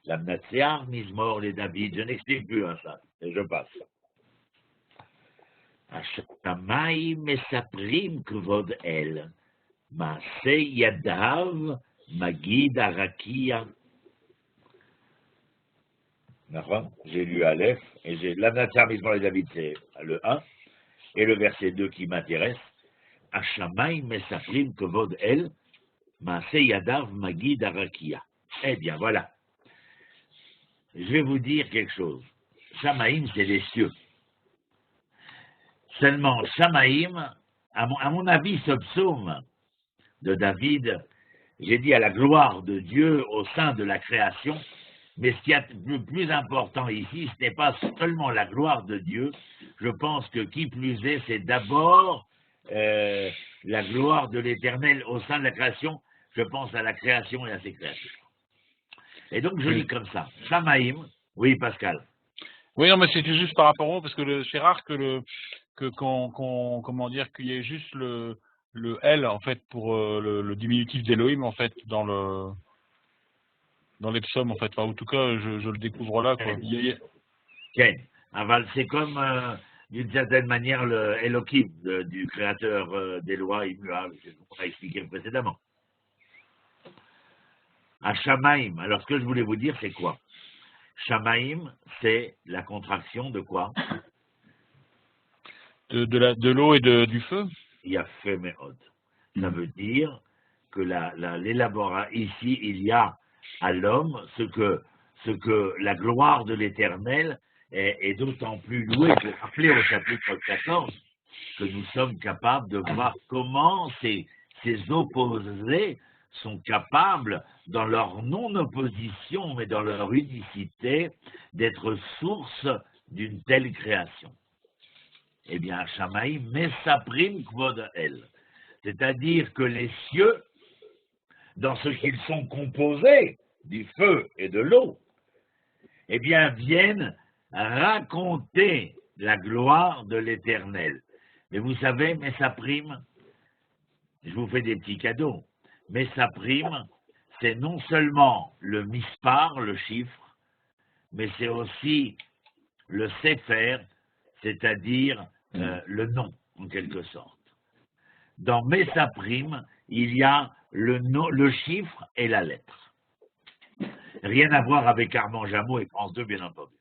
La Mnatsear, Mizmor, les David, je n'explique plus ça, et je passe. Hashamayim mesaprim kvod el, maaseh yadav, magid arakia. J'ai lu Aleph, et j'ai la Mnatsear, Mizmor, les David, c'est le 1, et le verset 2 qui m'intéresse. Hashamayim mesaprim kvod el, maaseh yadav, magid arakia. Eh bien, voilà. Je vais vous dire quelque chose. Shamaïm, c'est les cieux. Seulement, Shamaïm, à mon avis, ce psaume de David, j'ai dit à la gloire de Dieu au sein de la création, mais ce qui est le plus important ici, ce n'est pas seulement la gloire de Dieu, je pense que qui plus est, c'est d'abord la gloire de l'Éternel au sein de la création, je pense à la création et à ses créatures. Et donc, je lis comme ça. Shamaïm, oui, Pascal. Oui, non, mais c'était juste par rapport au, parce que c'est rare comment dire, qu'il y ait juste le L, en fait, pour le diminutif d'Elohim, en fait, dans les psaumes, en fait. Enfin, en tout cas, je le découvre là, quoi. Ken. Aval, c'est comme, d'une certaine manière, le Elohim du créateur des lois immuables, c'est ce qu'on a expliqué précédemment. À Shamaïm, alors ce que je voulais vous dire, c'est quoi? Shamaïm, c'est la contraction de quoi? De l'eau et du feu. Il y a fait méhod. Ça veut dire que ici, il y a à l'homme ce que la gloire de l'Éternel est d'autant plus louée. Je vais rappeler au chapitre 14 que nous sommes capables de voir comment ces opposés sont capables, dans leur non-opposition, mais dans leur unicité, d'être source d'une telle création. Eh bien, Shamaïm, mesaprim kvod el. C'est-à-dire que les cieux, dans ce qu'ils sont composés, du feu et de l'eau, eh bien, viennent raconter la gloire de l'Éternel. Mais vous savez, mesaprim, je vous fais des petits cadeaux. Mesaprim, c'est non seulement le mispar, le chiffre, mais c'est aussi le sefer, c'est-à-dire le nom, en quelque sorte. Dans Messaprim, il y a le chiffre et la lettre. Rien à voir avec Armand Jameau et France 2, bien entendu.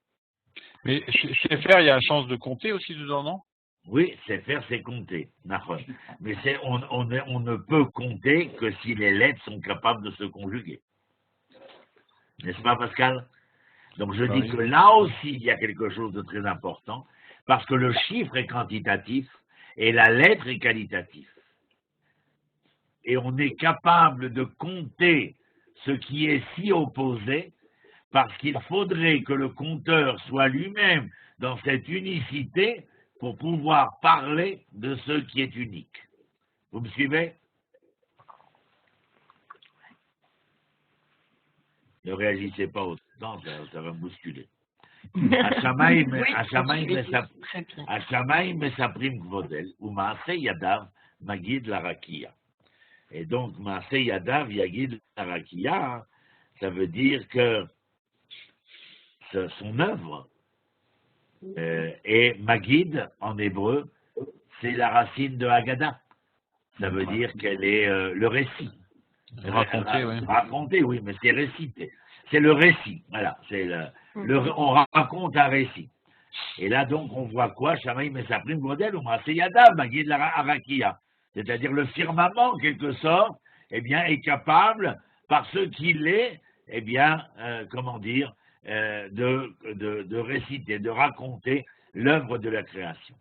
Mais Sefer, il y a la chance de compter aussi dedans, non? Oui, sefer, c'est compter, Nahon. Mais on ne peut compter que si les lettres sont capables de se conjuguer. N'est-ce pas, Pascal? Donc je dis que là aussi, il y a quelque chose de très important, parce que le chiffre est quantitatif et la lettre est qualitative. Et on est capable de compter ce qui est si opposé, parce qu'il faudrait que le compteur soit lui-même dans cette unicité pour pouvoir parler de ce qui est unique. Vous me suivez? Ne réagissez pas autant, ça va me bousculer. Hashamaim mesaprim kvodel, ou maase yadav magid la rakia. Et donc, maase yadav yagid la rakia, ça veut dire que son œuvre est magid en hébreu, c'est la racine de Haggadah. Ça veut dire qu'elle est le récit. Raconter, oui. Raconter, oui, mais c'est réciter. C'est le récit, voilà. On raconte un récit. Et là, donc, on voit quoi? Shamaïm et Saprim modèle, ou Maseyada, Magid la Arakia. C'est-à-dire le firmament, en quelque sorte, eh bien, est capable, par ce qu'il est, eh bien, de réciter, de raconter l'œuvre de la création.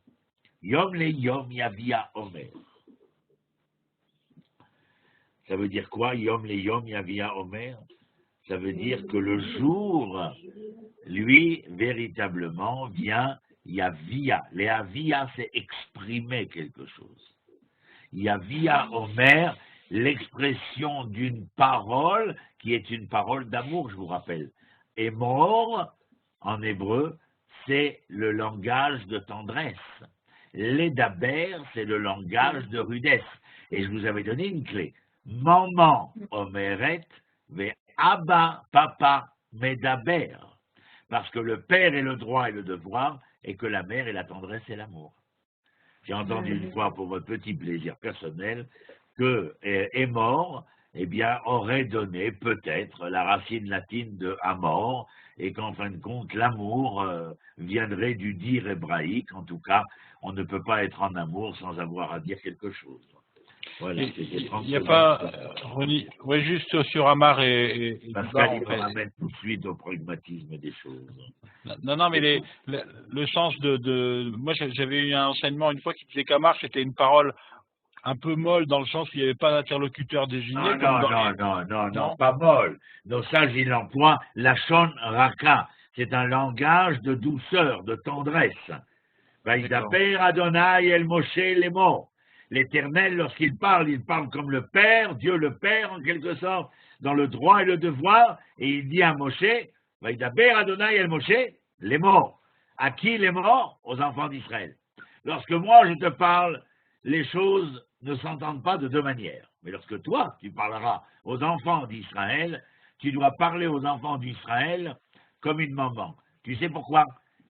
Yom le Yom Yavia Omer. Ça veut dire quoi? Yom le Yom Yavia Omer. Ça veut dire que le jour, lui, véritablement, vient Yavia. Les Avia, c'est exprimer quelque chose. Yavia Omer, l'expression d'une parole qui est une parole d'amour, je vous rappelle. Et mort, en hébreu, c'est le langage de tendresse. L'Edaber, c'est le langage de rudesse. Et je vous avais donné une clé. Maman omeret ve abba papa medaber. Parce que le père est le droit et le devoir, et que la mère est la tendresse et l'amour. J'ai entendu une fois, pour votre petit plaisir personnel, que est mort, eh bien, aurait donné peut-être la racine latine de amor, et qu'en fin de compte, l'amour viendrait du dire hébraïque. En tout cas, on ne peut pas être en amour sans avoir à dire quelque chose. Voilà, il n'y a pas, Ronnie, ouais, juste sur Amar et Pascal, il me ramène tout de suite au pragmatisme des choses. Non, mais le sens moi, j'avais eu un enseignement une fois qui disait qu'Amar, c'était une parole un peu molle dans le sens qu'il n'y avait pas d'interlocuteur désigné. Non, pas molle. Nos sages, il emploie la shon raka. C'est un langage de douceur, de tendresse. Vaïdaber Adonai El Moshe Lemo. L'Éternel, lorsqu'il il parle comme le Père, Dieu le Père, en quelque sorte, dans le droit et le devoir, et il dit à Moshe, Vaïdaber Adonai El Moshe Lemo. À qui les morts? Aux enfants d'Israël. Lorsque moi je te parle, les choses ne s'entendent pas de deux manières. Mais lorsque toi, tu parleras aux enfants d'Israël, tu dois parler aux enfants d'Israël comme une maman. Tu sais pourquoi?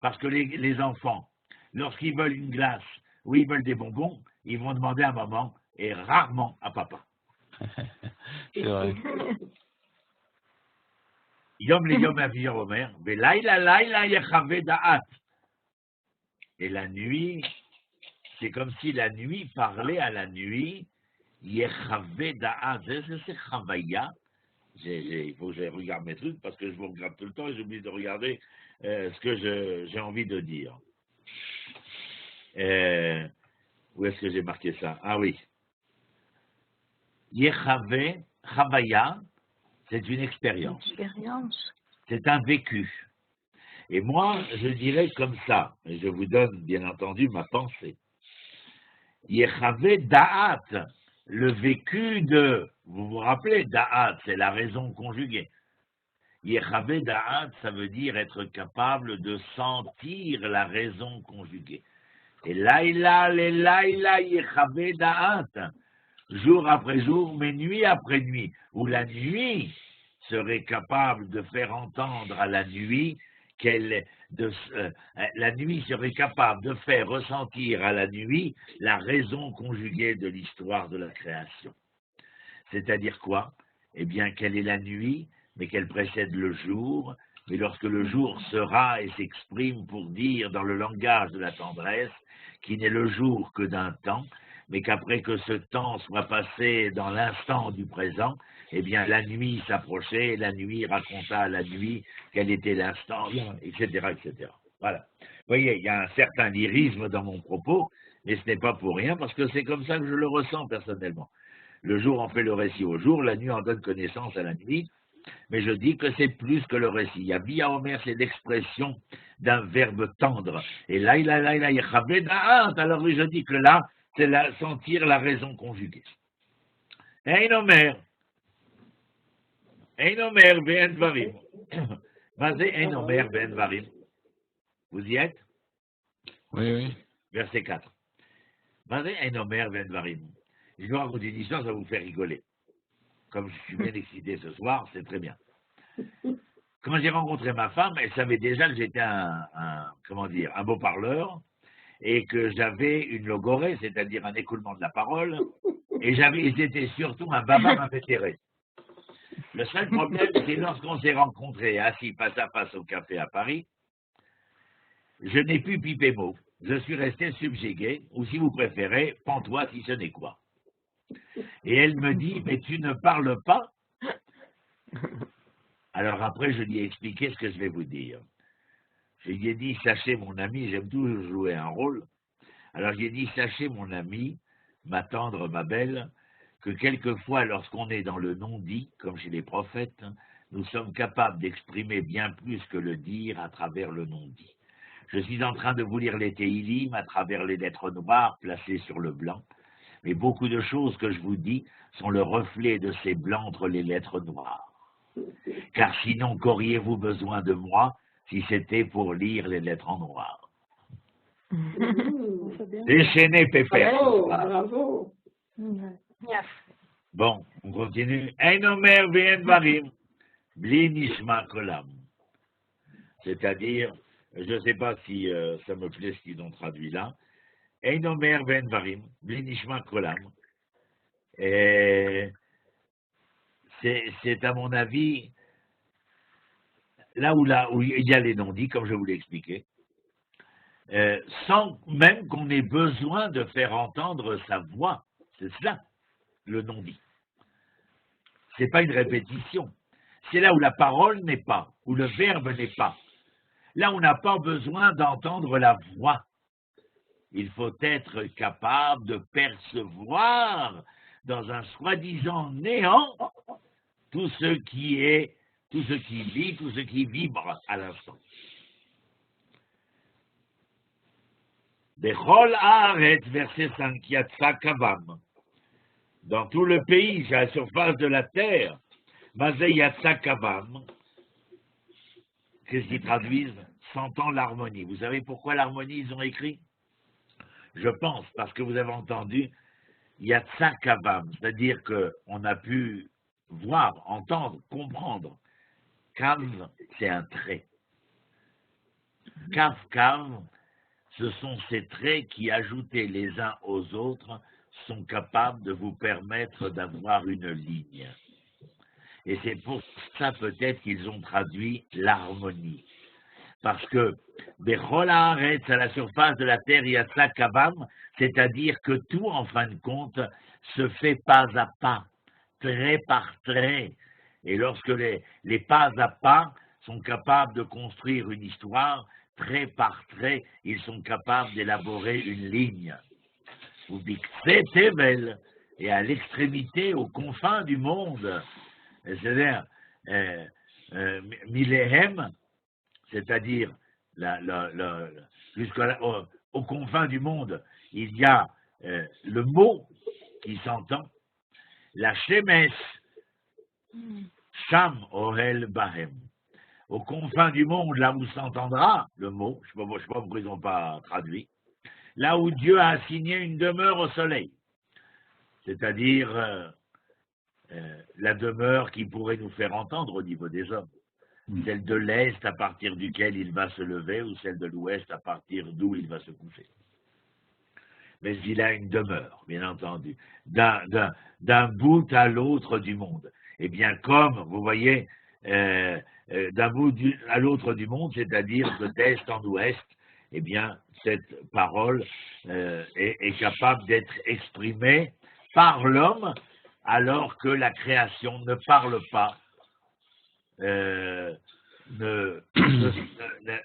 Parce que les enfants, lorsqu'ils veulent une glace ou ils veulent des bonbons, ils vont demander à maman et rarement à papa. C'est vrai. Yom le yom avir omer, ve'laila laila yechave da'at. Et la nuit, c'est comme si la nuit parlait à la nuit. Yechave da'at, c'est chavaya. Il faut que je regarde mes trucs parce que je vous regarde tout le temps et j'oublie de regarder ce que j'ai envie de dire. Où est-ce que j'ai marqué ça? Ah oui. Yechave, chavaya, c'est une expérience. C'est un vécu. Et moi, je dirais comme ça, et je vous donne bien entendu ma pensée. Yechave da'at, le vécu de, vous vous rappelez, da'at, c'est la raison conjuguée. Yechave da'at, ça veut dire être capable de sentir la raison conjuguée. Et laïla, les laïla, yechave da'at, jour après jour, mais nuit après nuit, où la nuit serait capable de faire entendre à la nuit la nuit serait capable de faire ressentir à la nuit la raison conjuguée de l'histoire de la création. C'est-à-dire quoi? Eh bien, qu'elle est la nuit, mais qu'elle précède le jour, mais lorsque le jour sera et s'exprime pour dire dans le langage de la tendresse, qui n'est le jour que d'un temps, mais qu'après que ce temps soit passé dans l'instant du présent, eh bien, la nuit s'approchait, et la nuit raconta à la nuit quel était l'instant, etc., etc. Voilà. Vous voyez, il y a un certain lyrisme dans mon propos, mais ce n'est pas pour rien, parce que c'est comme ça que je le ressens personnellement. Le jour en fait le récit au jour, la nuit en donne connaissance à la nuit, mais je dis que c'est plus que le récit. Yabia Omer, c'est l'expression d'un verbe tendre. Et là, alors oui, je dis que là, c'est sentir la raison conjuguée. Ein Omer ben Dvarim. Mazé Ein Omer ben Dvarim. Vous y êtes? Oui, oui. Verset 4. Mazé Ein Omer ben Dvarim. Je vous raconte une histoire, ça va vous faire rigoler. Comme je suis bien excité ce soir, c'est très bien. Quand j'ai rencontré ma femme, elle savait déjà que j'étais un beau parleur, et que j'avais une logorée, c'est-à-dire un écoulement de la parole, et j'étais surtout un baba invétéré. Le seul problème, c'est lorsqu'on s'est rencontrés assis face à face au café à Paris, je n'ai pu piper mot. Je suis resté subjugué, ou si vous préférez, pantois si ce n'est quoi. Et elle me dit, mais tu ne parles pas? Alors après, je lui ai expliqué ce que je vais vous dire. Je lui ai dit, sachez mon ami, j'aime toujours jouer un rôle. Alors j'ai dit, sachez mon ami, ma tendre, ma belle, que quelquefois, lorsqu'on est dans le non-dit, comme chez les prophètes, nous sommes capables d'exprimer bien plus que le dire à travers le non-dit. Je suis en train de vous lire les Téhilim à travers les lettres noires placées sur le blanc, mais beaucoup de choses que je vous dis sont le reflet de ces blancs entre les lettres noires. Car sinon, qu'auriez-vous besoin de moi si c'était pour lire les lettres en noir? Déchaîné, pépère. Bravo, bravo. Bon, on continue. Ein Omer ve'en Dvarim, bli nishma kolam. C'est-à-dire, je ne sais pas si ça me plaît ce qu'ils ont traduit là. Ein Omer ve'en Dvarim, bli nishma kolam. Et c'est à mon avis là où il y a les non-dits, comme je vous l'ai expliqué, sans même qu'on ait besoin de faire entendre sa voix. C'est cela, le non-dit. Ce n'est pas une répétition. C'est là où la parole n'est pas, où le verbe n'est pas. Là, on n'a pas besoin d'entendre la voix. Il faut être capable de percevoir dans un soi-disant néant tout ce qui est, tout ce qui vit, tout ce qui vibre à l'instant. Bechol Haaret, verset 5, Yatsa Kavam. Dans tout le pays, à la surface de la terre, Mazé Yatsa Kavam, qu'est-ce qu'ils traduisent? Sentant l'harmonie. Vous savez pourquoi l'harmonie, ils ont écrit? Je pense, parce que vous avez entendu Yatsa Kavam, c'est-à-dire qu'on a pu voir, entendre, comprendre. Kav, c'est un trait. Kav, ce sont ces traits qui, ajoutés les uns aux autres, sont capables de vous permettre d'avoir une ligne. Et c'est pour ça peut-être qu'ils ont traduit l'harmonie. Parce que Bechol Haaretz, à la surface de la terre, Yatsa Kavam, c'est-à-dire que tout, en fin de compte, se fait pas à pas, trait par trait. Et lorsque les pas à pas sont capables de construire une histoire, trait par trait, ils sont capables d'élaborer une ligne. Vous dites que c'était belle, et à l'extrémité, aux confins du monde, c'est-à-dire Miléhem, c'est-à-dire aux confins du monde, il y a le mot qui s'entend, la Shemesh, Sham Ohel Bahem. Aux confins du monde, là où s'entendra le mot, je ne sais pas pourquoi ils n'ont pas traduit, là où Dieu a assigné une demeure au soleil. c'est-à-dire la demeure qui pourrait nous faire entendre au niveau des hommes. Celle de l'Est à partir duquel il va se lever, ou celle de l'Ouest à partir d'où il va se coucher. Mais il a une demeure, bien entendu, d'un bout à l'autre du monde. Eh bien, comme, vous voyez, d'un bout à l'autre du monde, c'est-à-dire de d'Est en Ouest, eh bien, cette parole est capable d'être exprimée par l'homme, alors que la création ne parle pas,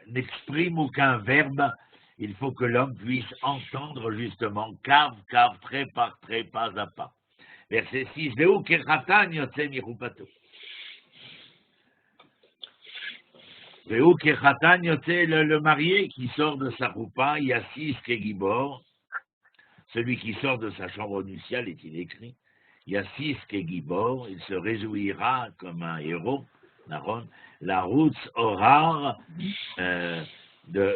n'exprime aucun verbe. Il faut que l'homme puisse entendre justement, cave, trait par trait, pas à pas. Verset 6, Veu keratan yotze mirupato. Veu keratan yotze, le marié qui sort de sa roupa, Yassis kegibor, celui qui sort de sa chambre nuptiale, est-il écrit, Yassis kegibor, il se réjouira comme un héros, Naron, la route horar,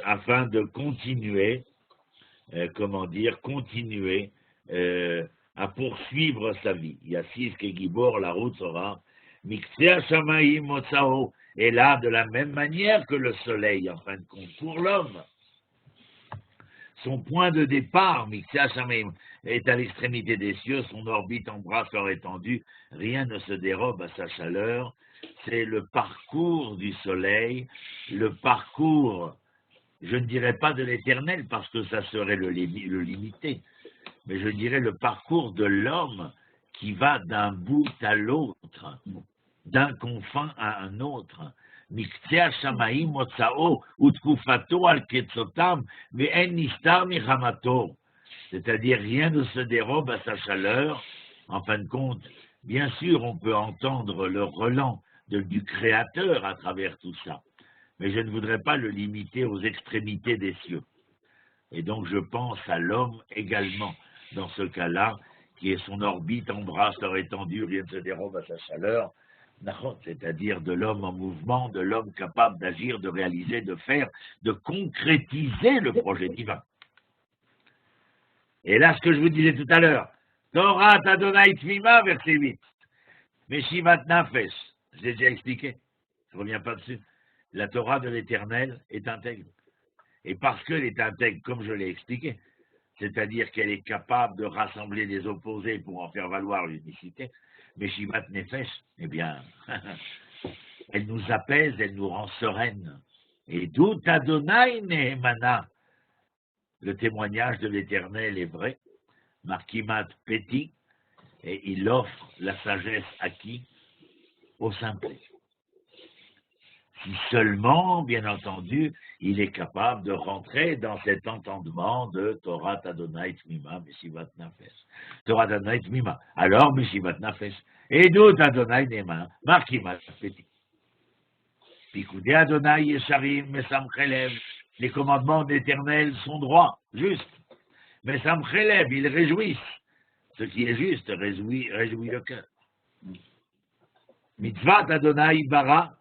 afin de continuer, continuer à poursuivre sa vie. Yassis kegibor, la route horar, Miksea shamaim motsao, et là, de la même manière que le soleil, en fin de compte, pour l'homme, son point de départ, Miksea shamaim, est à l'extrémité des cieux, son orbite en brasseur étendu, rien ne se dérobe à sa chaleur. C'est le parcours du soleil, le parcours, je ne dirais pas de l'éternel parce que ça serait le limiter, mais je dirais le parcours de l'homme qui va d'un bout à l'autre, d'un confin à un autre. Miktsea shamaim motsao utkufato al ketzotam ve'en nistar michamato. C'est-à-dire rien ne se dérobe à sa chaleur. En fin de compte, bien sûr, on peut entendre le relent du Créateur à travers tout ça, mais je ne voudrais pas le limiter aux extrémités des cieux. Et donc je pense à l'homme également, dans ce cas-là, qui est son orbite en brasseur étendu, rien ne se dérobe à sa chaleur, c'est-à-dire de l'homme en mouvement, de l'homme capable d'agir, de réaliser, de faire, de concrétiser le projet divin. Et là, ce que je vous disais tout à l'heure, Torah Adonai Tmima, verset 8, Meshivat Nafesh, je l'ai déjà expliqué, je ne reviens pas dessus, la Torah de l'Éternel est intègre. Et parce qu'elle est intègre, comme je l'ai expliqué, c'est-à-dire qu'elle est capable de rassembler les opposés pour en faire valoir l'unicité, Meshivat Nefesh, eh bien, elle nous apaise, elle nous rend sereine. Et d'où Adonai Nehemana, le témoignage de l'Éternel est vrai, Markimat Petit, et il offre la sagesse à qui? Au simple. Si seulement, bien entendu, il est capable de rentrer dans cet entendement de Torah Adonai Tmima, Meshivat Nafesh. Torah Adonai Tmima, alors Meshivat Nafesh. Et d'autres Adonai Nema, Markimat Petit. Pikoudé Adonai Yesharim, Mesam Chelev. Les commandements d'Éternel sont droits, justes. Mesam Chelev, ils réjouissent. Ce qui est juste réjouit le cœur. Mitzvat Adonai Bara,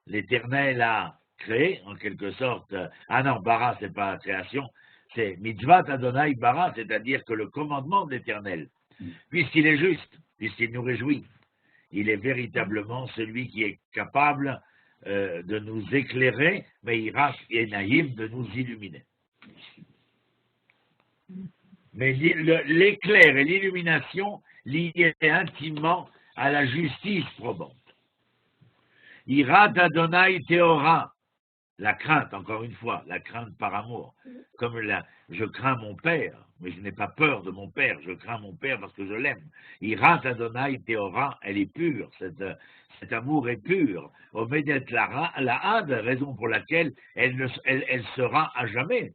l'Éternel a créé, en quelque sorte. Ah non, Bara, c'est pas la création, c'est Mitzvat Adonai Bara, c'est-à-dire que le commandement de l'Éternel, puisqu'il est juste, puisqu'il nous réjouit, il est véritablement celui qui est capable de nous éclairer, mais Irak et Naïm de nous illuminer. Mais l'éclair et l'illumination liés intimement à la justice probante. Irat Adonai Théora, la crainte, encore une fois, la crainte par amour. Comme je crains mon père, mais je n'ai pas peur de mon père, je crains mon père parce que je l'aime. Irat Adonai Théora, elle est pure, cet amour est pur. Omedet la had, raison pour laquelle elle sera à jamais.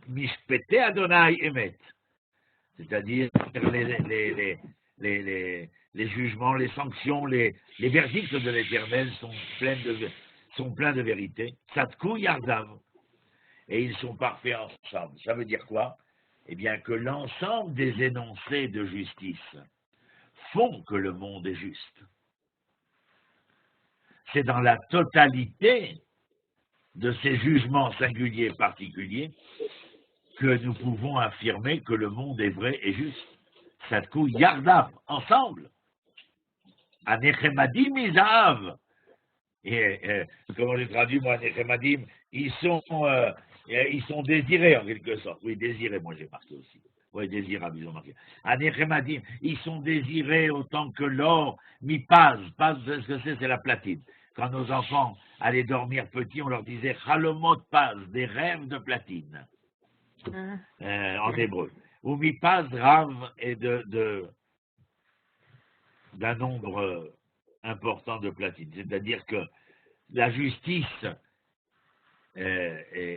Mishpete Adonai Emet, c'est-à-dire les jugements, les sanctions, les verdicts de l'Éternel sont pleins de vérité. Tzadkou Yardav, et ils sont parfaits ensemble. Ça veut dire quoi? Eh bien que l'ensemble des énoncés de justice font que le monde est juste. C'est dans la totalité de ces jugements singuliers et particuliers que nous pouvons affirmer que le monde est vrai et juste. Sadkou Yardav, ensemble. Anechemadim Izav. Et comment j'ai traduit, moi, Anechemadim, ils sont désirés en quelque sorte. Oui, désirés, moi j'ai marqué aussi. Oui, désirables, ils ont marqué. Anechemadim, ils sont désirés autant que l'or, mi-paz. Paz, ce que c'est la platine. Quand nos enfants allaient dormir petits, on leur disait Chalomot paz, des rêves de platine, en hébreu. Ou mi-paz, rave, et d'un nombre important de platine. C'est-à-dire que la justice est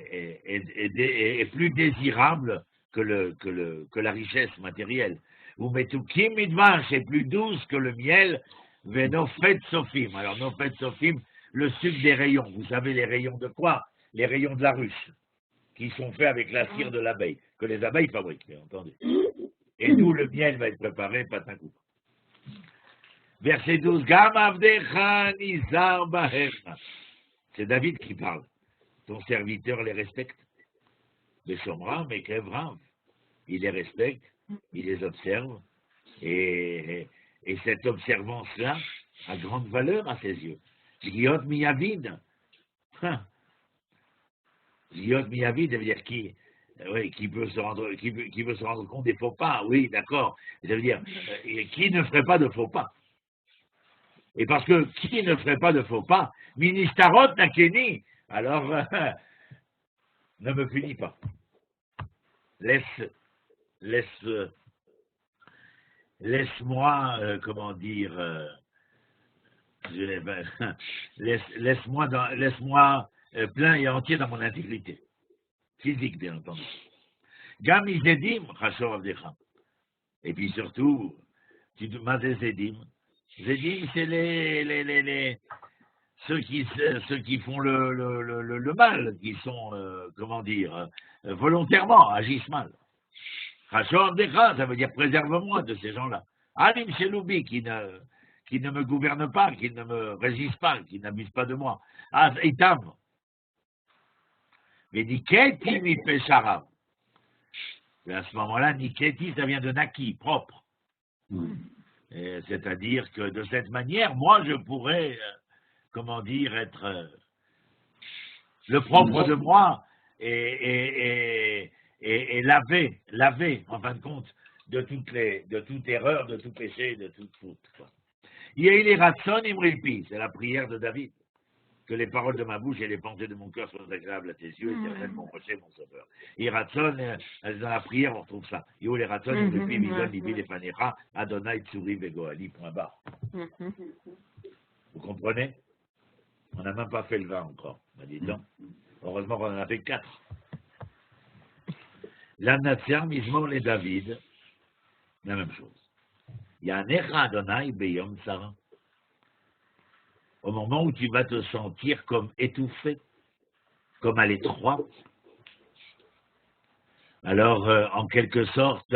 plus désirable que la richesse matérielle. Ou metukim midvash est plus douce que le miel, venofet sofim. Alors, nofet sofim, le sucre des rayons. Vous savez, les rayons de quoi? Les rayons de la ruche, qui sont faits avec la cire de l'abeille, que les abeilles fabriquent, bien entendu. Et d'où le miel va être préparé, patin coup. Verset 12, Gam avdecha nizar bahem. C'est David qui parle. Ton serviteur les respecte. Les somra, mais Kevrav. Il les respecte, il les observe, et cette observance-là a grande valeur à ses yeux. Liot miyavid. Liot miyavid, ça veut dire qui veut se rendre compte des faux pas. Oui, d'accord. Ça veut dire qui ne ferait pas de faux pas. Et parce que qui ne ferait pas de faux pas, Ministarot Nakeni, alors ne me punis pas. Laisse-moi, comment dire, laisse-moi plein et entier dans mon intégrité, physique bien entendu. Gam izedim, chashor avdecha. Et puis surtout, tu demandes zedim. Zedim, c'est ceux qui font le mal, qui sont, comment dire, volontairement, agissent mal. Chachor Decha, ça veut dire préserve-moi de ces gens-là. Alim Sheloubi, qui ne me gouverne pas, qui ne me résiste pas, qui n'abuse pas de moi. Az Itam. Mais Niketi mi Pesharav. À ce moment-là, Niketi, ça vient de Naki, propre. C'est-à-dire que de cette manière, moi, je pourrais, comment dire, être le propre de moi et laver, en fin de compte, de toute erreur, de tout péché, de toute faute. Yehi ratson imripi, c'est la prière de David. Que les paroles de ma bouche et les pensées de mon cœur soient agréables à tes yeux, éternel, mon rocher, mon sauveur. Yehi ratson, dans la prière, on retrouve ça. Yehi ratson imripi, midon, libi, lefanecha, Adonai, tsuri, vegoali, point barre. Vous comprenez? On n'a même pas fait le 20 encore, m'a dit non. Heureusement qu'on en a fait 4. La Natsar, Mizmor et David, la même chose. Il y a un Echa Adonai Beyom Sarah. Au moment où tu vas te sentir comme étouffé, comme à l'étroit. Alors, en quelque sorte,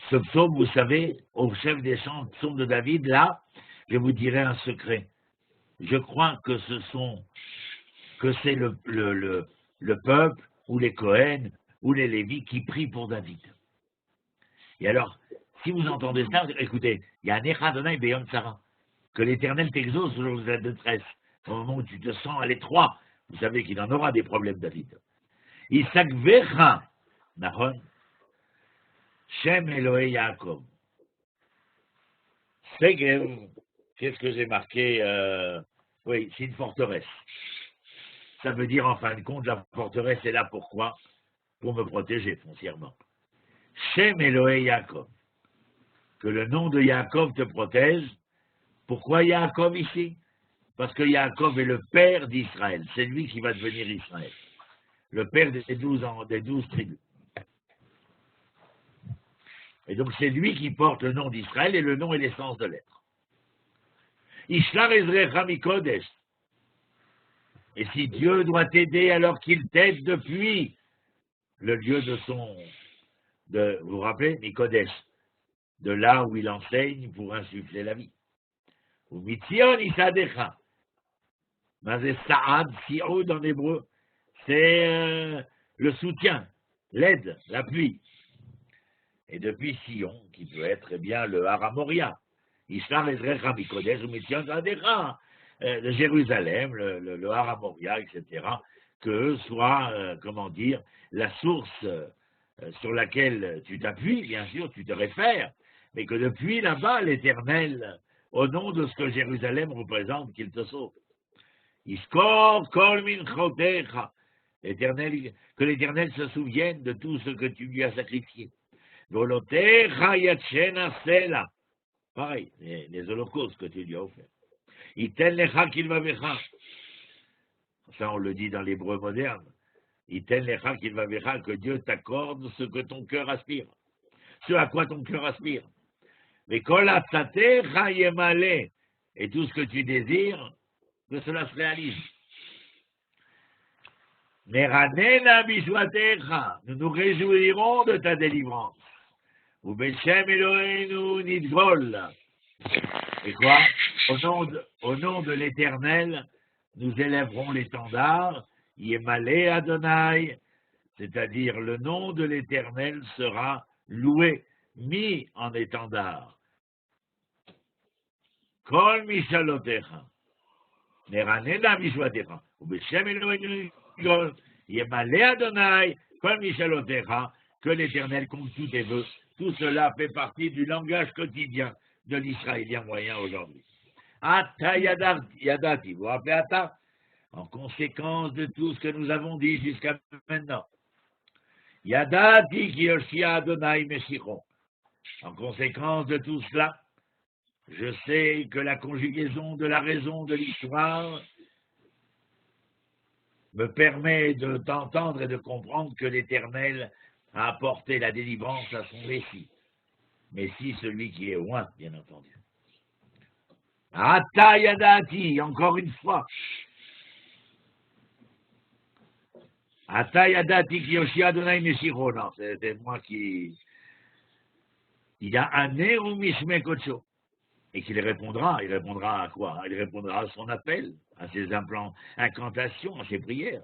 ce psaume, vous savez, au chef des chants, psaume de David, là, je vous dirai un secret. Je crois que c'est le peuple, ou les Cohen, ou les Lévis qui prient pour David. Et alors, si vous entendez ça, écoutez, il y a un Echa Adonai Beyom Sarah, que l'Éternel t'exauce au jour de ta détresse, au moment où tu te sens à l'étroit. Vous savez qu'il en aura des problèmes, David. Isaac Vecha, Nahon, Shem Elohei Yaakov. Segev, qu'est-ce que j'ai marqué? Oui, c'est une forteresse. Ça veut dire, en fin de compte, la forteresse est là pourquoi? Pour me protéger foncièrement. Shem Elohei Yaakov. Que le nom de Yaakov te protège. Pourquoi Yaakov ici? Parce que Yaakov est le père d'Israël. C'est lui qui va devenir Israël. Le père des 12 tribus. Et donc c'est lui qui porte le nom d'Israël et le nom est l'essence de l'être. Ishlar Ezrecha Mikodesh. Et si Dieu doit t'aider alors qu'il t'aide depuis le lieu vous vous rappelez, Mikodesh, de là où il enseigne pour insuffler la vie. Ou Mitzion Isadecha. Mais Saad, Si'od en hébreu, c'est le soutien, l'aide, l'appui. et depuis Sion, qui peut être eh bien le Haramoria, Ishar Ezrecha Mikodesh ou Mitzion Zadecha, de Jérusalem, le Haramoria, etc., que soit, comment dire, la source sur laquelle tu t'appuies, bien sûr, tu te réfères, mais que depuis là-bas, l'Éternel, au nom de ce que Jérusalem représente, qu'il te sauve. Iskor kol minchotecha, que l'Éternel se souvienne de tout ce que tu lui as sacrifié. Volotecha yatshena sela, pareil, les holocaustes que tu lui as offerts. Iten lecha kilvavecha, ça on le dit dans l'hébreu moderne. Iten lecha kilvavecha, que Dieu t'accorde ce que ton cœur aspire, ce à quoi ton cœur aspire. Mais kol atzatecha yemale, et tout ce que tu désires, que cela se réalise. Meranena bishwatecha, nous nous réjouirons de ta délivrance. Ou Beshem Eloheinu nidgol. Et quoi? Au nom de l'Éternel, nous élèverons l'étendard, Yemale Adonai, c'est-à-dire le nom de l'Éternel sera loué, mis en étendard. Kol mishalotecha. Neranena mishwatecha. Ou Beshem Eloheinu nidgol. Yemale Adonai, Kol mishalotecha, que l'Éternel compte tous tes vœux. Tout cela fait partie du langage quotidien de l'Israélien moyen aujourd'hui. Ata yadati, vous vous rappelez Ata? En conséquence de tout ce que nous avons dit jusqu'à maintenant. Yadati ki Yoshia Adonai Meshichon. En conséquence de tout cela, je sais que la conjugaison de la raison de l'histoire me permet de t'entendre et de comprendre que l'Éternel a apporté la délivrance à son Messie. Messie, celui qui est loin, bien entendu. Ata yadati, encore une fois. Ata yadati ki Yoshia Adonai Meshicho. Non, c'est moi qui... Il y a un Néou Mishme Kocho. Et qu'il répondra. Il répondra à quoi? Il répondra à son appel, à ses incantations, à ses prières.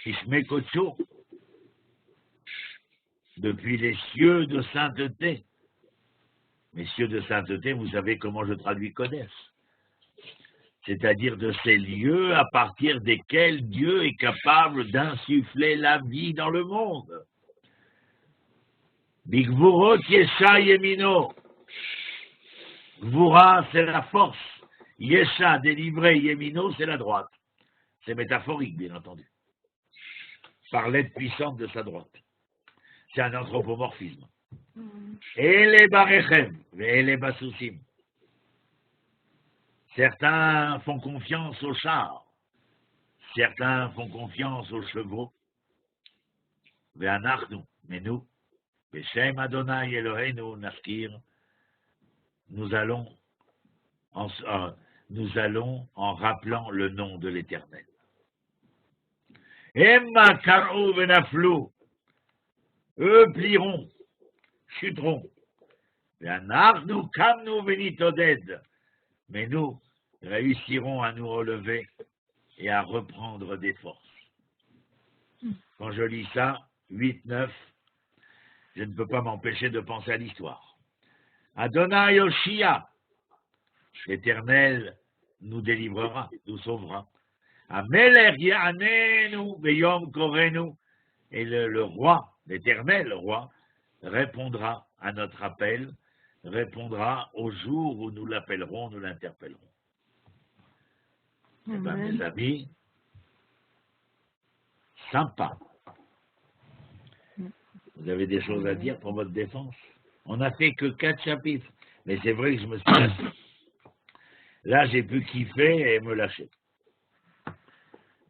Mishme Kocho. Depuis les cieux de sainteté. Les cieux de sainteté, vous savez comment je traduis Kodesh. C'est-à-dire de ces lieux à partir desquels Dieu est capable d'insuffler la vie dans le monde. Bigvurot Yesha Yemino. Gvura, c'est la force. Yesha, délivré, Yemino, c'est la droite. C'est métaphorique, bien entendu. Par l'aide puissante de sa droite. C'est un anthropomorphisme. Et les barechem, et les bassoussim. Certains font confiance aux chars, certains font confiance aux chevaux. Ve'anachnu, mais nous, Beshem Adonai Eloheinu Naskir, nous allons en rappelant le nom de l'Éternel. Emma Karou Venaflou, eux plieront, chuteront. Ve'anachnu Kamnu Venitoded, mais nous réussirons à nous relever et à reprendre des forces. Quand je lis ça, 8-9, je ne peux pas m'empêcher de penser à l'histoire. Adonai Yoshia, l'Éternel nous délivrera, nous sauvera. Ameler Yanenu Beyom Korenu, et le roi, l'Éternel, le roi, répondra à notre appel, répondra au jour où nous l'appellerons, nous l'interpellerons. Eh bien, mes amis, sympa. Vous avez des choses à dire pour votre défense? On n'a fait que 4 chapitres, mais c'est vrai que je me suis lâché. Là, j'ai pu kiffer et me lâcher.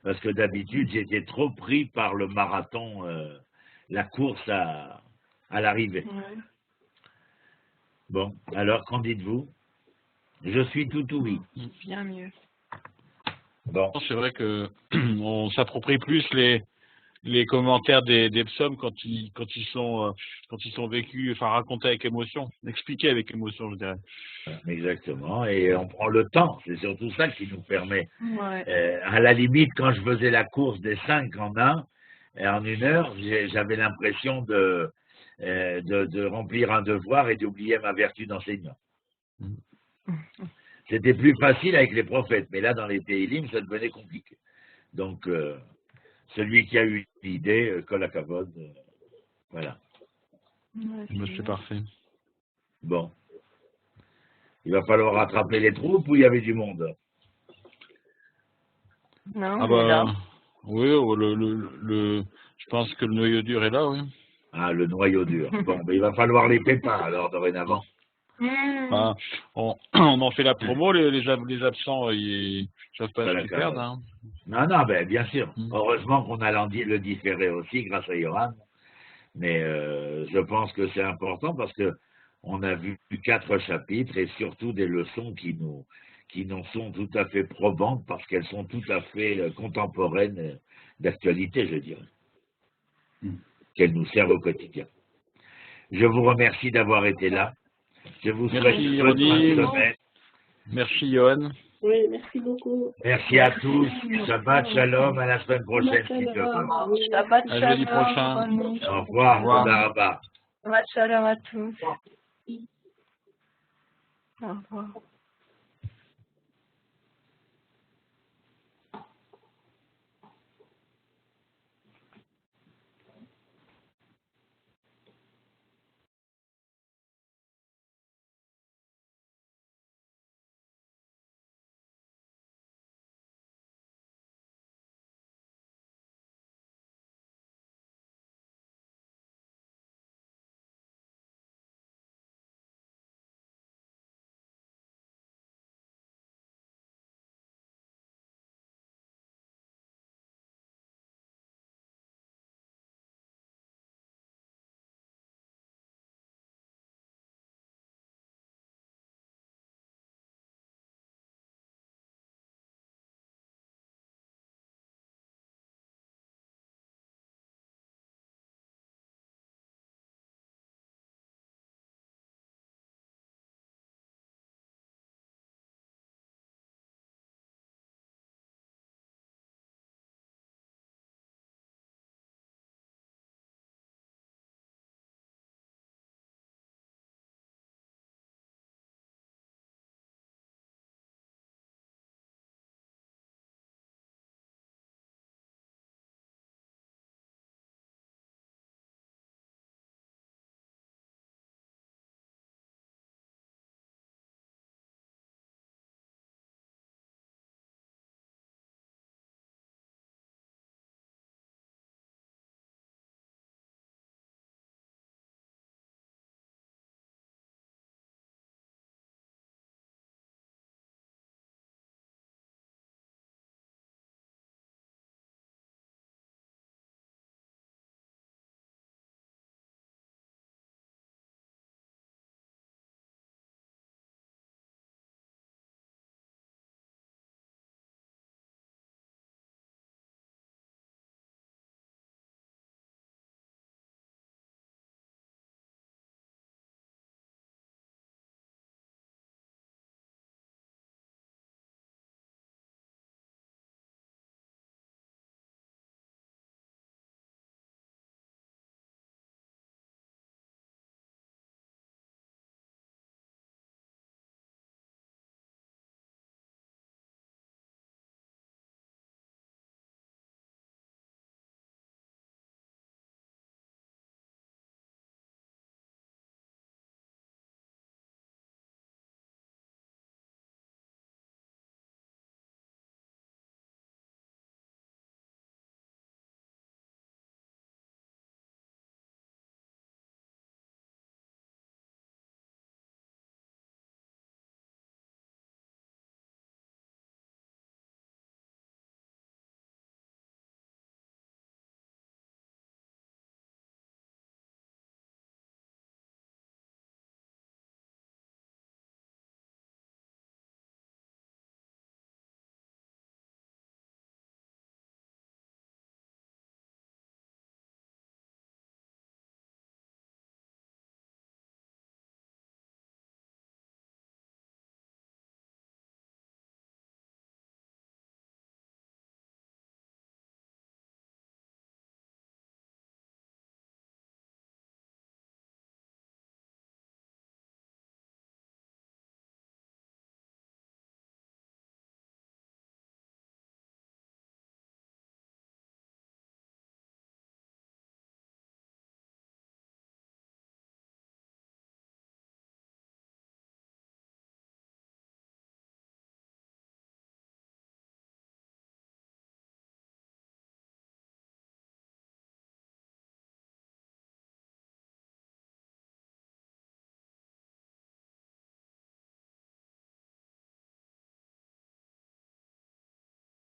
Parce que d'habitude, j'étais trop pris par le marathon, la course à l'arrivée. Ouais. Bon, alors, qu'en dites-vous? Je suis tout oui. Bien mieux. Bon. C'est vrai que on s'approprie plus les commentaires des psaumes quand ils sont vécus, enfin racontés avec émotion, expliqués avec émotion, je dirais. Exactement, et on prend le temps, c'est surtout ça qui nous permet. Ouais. À la limite, quand je faisais la course des 5 en 1, en 1 heure, j'avais l'impression de remplir un devoir et d'oublier ma vertu d'enseignant. C'était plus facile avec les prophètes, mais là, dans les Téhilim, ça devenait compliqué. Donc, celui qui a eu l'idée, Kol HaKavod, voilà. C'est parfait. Bon. Il va falloir rattraper les troupes ou il y avait du monde? Non, Ah mais là. bah, oui, je pense que le noyau dur est là, oui. Ah, le noyau dur. Bon, mais il va falloir les pépins, alors, dorénavant. Ah, on en fait la promo, les absents, ils savent pas ce qu'ils perdent. Hein. Non, ben, bien sûr. Heureusement qu'on a le différé aussi, grâce à Yoran. Mais je pense que c'est important parce que on a vu 4 chapitres et surtout des leçons qui nous sont tout à fait probantes parce qu'elles sont tout à fait contemporaines d'actualité, je dirais, qu'elles nous servent au quotidien. Je vous remercie d'avoir été là. Je vous souhaite une bonne fin de semaine. Merci, Johan. Oui, merci beaucoup. Merci à tous. Shabbat Shalom. À la semaine prochaine. Si Dieu veut. Shabbat À jeudi Shalom. prochain. Au revoir. Au revoir. Toda Rabba. Shabbat Shalom à tous. Au revoir.